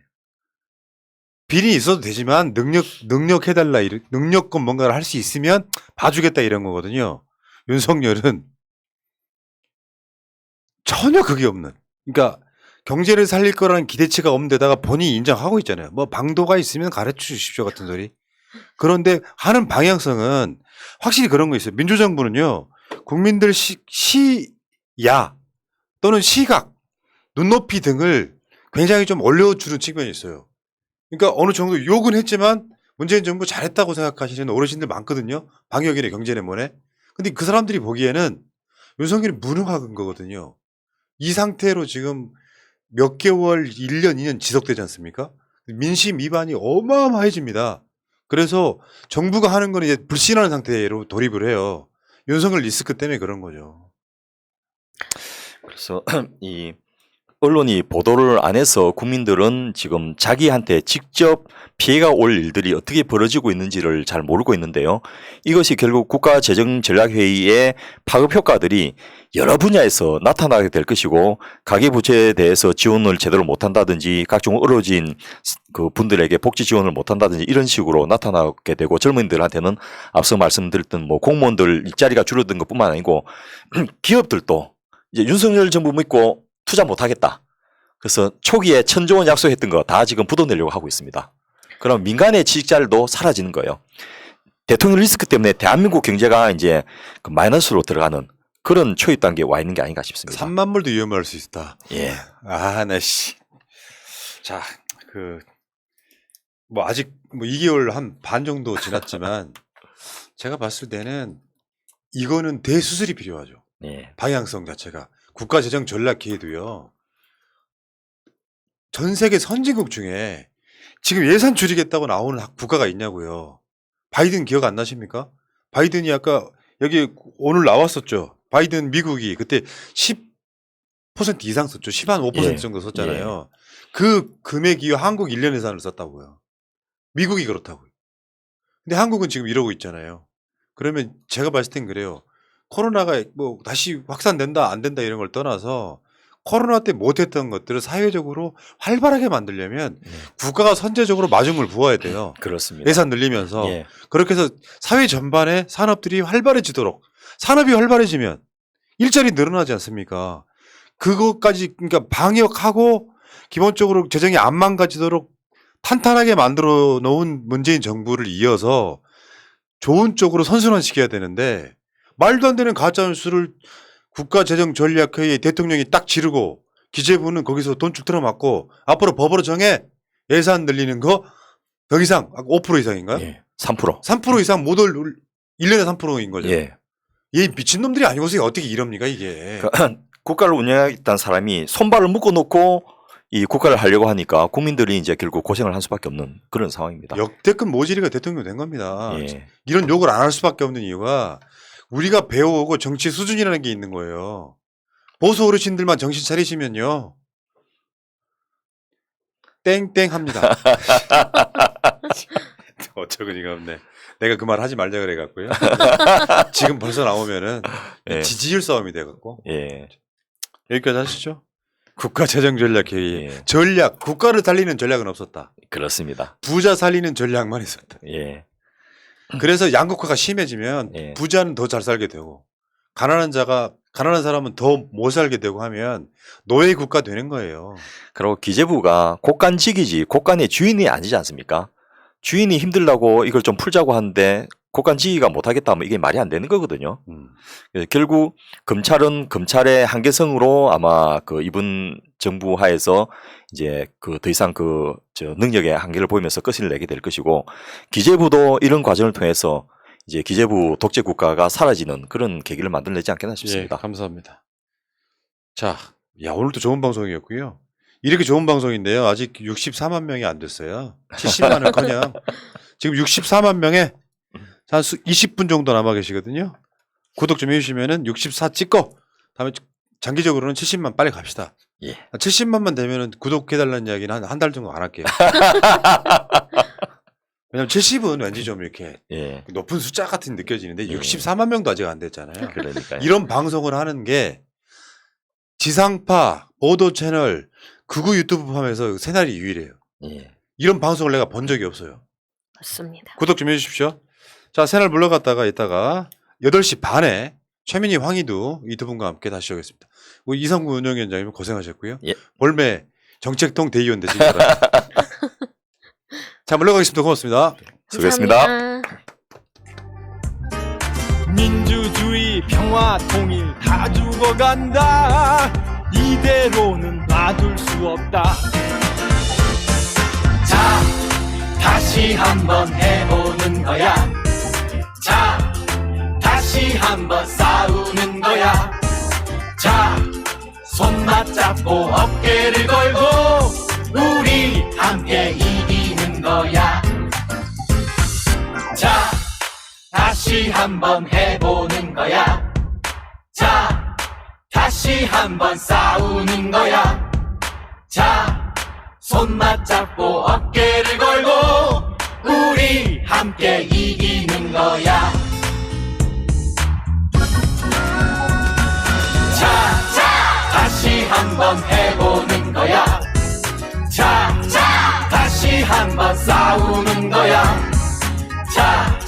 비리 있어도 되지만 능력 해달라 능력껏 뭔가를 할 수 있으면 봐주겠다 이런 거거든요. 윤석열은 전혀 그게 없는. 그러니까 경제를 살릴 거라는 기대치가 없는 데다가 본인이 인정하고 있잖아요. 뭐 방도가 있으면 가르쳐 주십시오 같은 소리. 그런데 하는 방향성은 확실히 그런 거 있어요. 민주정부는요. 국민들 시야 또는 시각, 눈높이 등을 굉장히 좀 올려주는 측면이 있어요. 그러니까 어느 정도 욕은 했지만 문재인 정부 잘했다고 생각하시는 어르신들 많거든요. 방역이네 경제네 뭐네. 근데 그 사람들이 보기에는 윤석열이 무능한 거거든요. 이 상태로 지금 몇 개월, 1년, 2년 지속되지 않습니까? 민심 위반이 어마어마해집니다. 그래서 정부가 하는 건 이제 불신하는 상태로 돌입을 해요. 윤석열 리스크 때문에 그런 거죠. 그래서 이 언론이 보도를 안 해서 국민들은 지금 자기한테 직접 피해가 올 일들이 어떻게 벌어지고 있는지를 잘 모르고 있는데요. 이것이 결국 국가재정전략회의의 파급 효과들이 여러 분야에서 나타나게 될 것이고 가계부채에 대해서 지원을 제대로 못한다든지 각종 어려워진 분들에게 복지 지원을 못한다든지 이런 식으로 나타나게 되고 젊은이들한테는 앞서 말씀드렸던 뭐 공무원들 일자리가 줄어든 것뿐만 아니고 기업들도 이제 윤석열 정부 믿고 투자 못하겠다. 그래서 초기에 1,000조 원 약속했던 거 다 지금 부도내려고 하고 있습니다. 그럼 민간의 취직자들도 사라지는 거예요. 대통령 리스크 때문에 대한민국 경제가 이제 마이너스로 들어가는 그런 초입 단계에 와 있는 게 아닌가 싶습니다. 3만 불도 위험할 수 있다. 예. 아, 나 씨. 자, 뭐 아직 뭐 2개월 한 반 정도 지났지만 제가 봤을 때는 이거는 대수술이 필요하죠. 예. 방향성 자체가. 국가재정전략회의도요. 전 세계 선진국 중에 지금 예산 줄이겠다고 나오는 국가가 있냐고요. 바이든 기억 안 나십니까? 바이든이 아까 여기 오늘 나왔었죠. 바이든 미국이 그때 10% 이상 썼죠. 15% 예. 정도 썼잖아요. 그 금액이 한국 1년 예산을 썼다고요. 미국이 그렇다고요. 근데 한국은 지금 이러고 있잖아요. 그러면 제가 봤을 땐 그래요. 코로나가 뭐 다시 확산된다 안 된다 이런 걸 떠나서 코로나 때 못했던 것들을 사회적으로 활발하게 만들려면 국가가 선제적으로 마중을 부어야 돼요. 그렇습니다. 예산 늘리면서 예. 그렇게 해서 사회 전반에 산업들이 활발해지도록 산업이 활발해지면 일자리 늘어나지 않습니까? 그것까지 그러니까 방역하고 기본적으로 재정이 안 망가지도록 탄탄하게 만들어 놓은 문재인 정부를 이어서 좋은 쪽으로 선순환시켜야 되는데 말도 안 되는 가짜뉴스를 국가재정전략회의 대통령이 딱 지르고 기재부는 거기서 돈쭉 틀어맞고 앞으로 법으로 정해 예산 늘리는 거 더 이상 5% 이상인가요? 예. 3%. 3% 이상 못 올 1년에 3%인 거죠. 예. 이 미친놈들이 아니고서 어떻게 이럽니까 이게. 국가를 운영하겠다는 사람이 손발을 묶어놓고 이 국가를 하려고 하니까 국민들이 이제 결국 고생을 할 수밖에 없는 그런 상황입니다. 역대급 모질이가 대통령 된 겁니다. 예. 이런 욕을 안 할 수밖에 없는 이유가 우리가 배워오고 정치 수준이라는 게 있는 거예요. 보수 어르신들만 정신 차리시면요. 땡땡합니다. 어처구니가 없네. 내가 그 말 하지 말자 그래갖고요. 지금 벌써 나오면은 예. 지지율 싸움이 돼갖고 예. 여기까지 하시죠. 국가재정전략회의 예. 전략 국가를 살리는 전략은 없었다. 그렇습니다. 부자 살리는 전략만 있었다. 예. 그래서 양극화가 심해지면 예. 부자는 더 잘 살게 되고 가난한 사람은 더 못 살게 되고 하면 노예 국가 되는 거예요. 그리고 기재부가 국간직이지 국간의 주인이 아니지 않습니까? 주인이 힘들다고 이걸 좀 풀자고 하는데 국간직이가 못하겠다 하면 이게 말이 안 되는 거거든요. 그래서 결국 검찰은 검찰의 한계성으로 아마 그 이번 정부 하에서 이제 그 더 이상 그 저 능력의 한계를 보이면서 끝을 내게 될 것이고 기재부도 이런 과정을 통해서 이제 기재부 독재 국가가 사라지는 그런 계기를 만들어내지 않겠나 싶습니다. 예, 감사합니다. 자, 야 오늘도 좋은 방송이었고요. 이렇게 좋은 방송인데요. 아직 64만 명이 안 됐어요. 70만은커녕 지금 64만 명에 한 20분 정도 남아 계시거든요. 구독 좀 해주시면은 64 찍고 다음에 장기적으로는 70만 빨리 갑시다. 예. 70만만 되면은 구독해달라는 이야기는 한 달 정도 안 할게요. 왜냐면 70은 왠지 좀 이렇게 예. 높은 숫자 같은 느껴지는데 예. 64만 명도 아직 안 됐잖아요. 그러니까요. 이런 방송을 하는 게 지상파, 보도 채널, 극우 유튜브 포함해서 새날이 유일해요. 예. 이런 방송을 내가 본 적이 없어요. 맞습니다. 구독 좀 해주십시오. 자, 새날 물러갔다가 이따가 8시 반에 최민희, 황희두 이 두 분과 함께 다시 오겠습니다. 우리 이성구 운영위원장님 고생하셨고요. 예. 볼매 정책통 대의원 되시기 바랍니다. 자, 물러가겠습니다. 고맙습니다. 수고했습니다. 감사합니다. 민주주의 평화 통일 다 죽어간다 이대로는 놔둘 수 없다 자 다시 한번 해보는 거야 자 다시 한번 싸우는 거야 자 손 맞잡고 어깨를 걸고 우리 함께 이기는 거야 자 다시 한번 해보는 거야 자 다시 한번 싸우는 거야 자 손 맞잡고 어깨를 걸고 우리 함께 이기는 거야 자 다시 한번 해보는 거야 자 다시 한번 싸우는 거야 자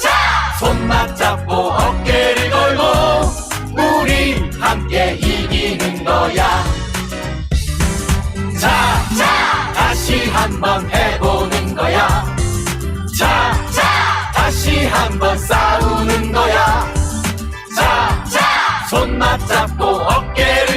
손 맞잡고 어깨를 걸고 우리 함께 이기는 거야 자 다시 한번 해보는 거야 자 다시 한번 싸우는 거야 자 손 맞잡고 어깨를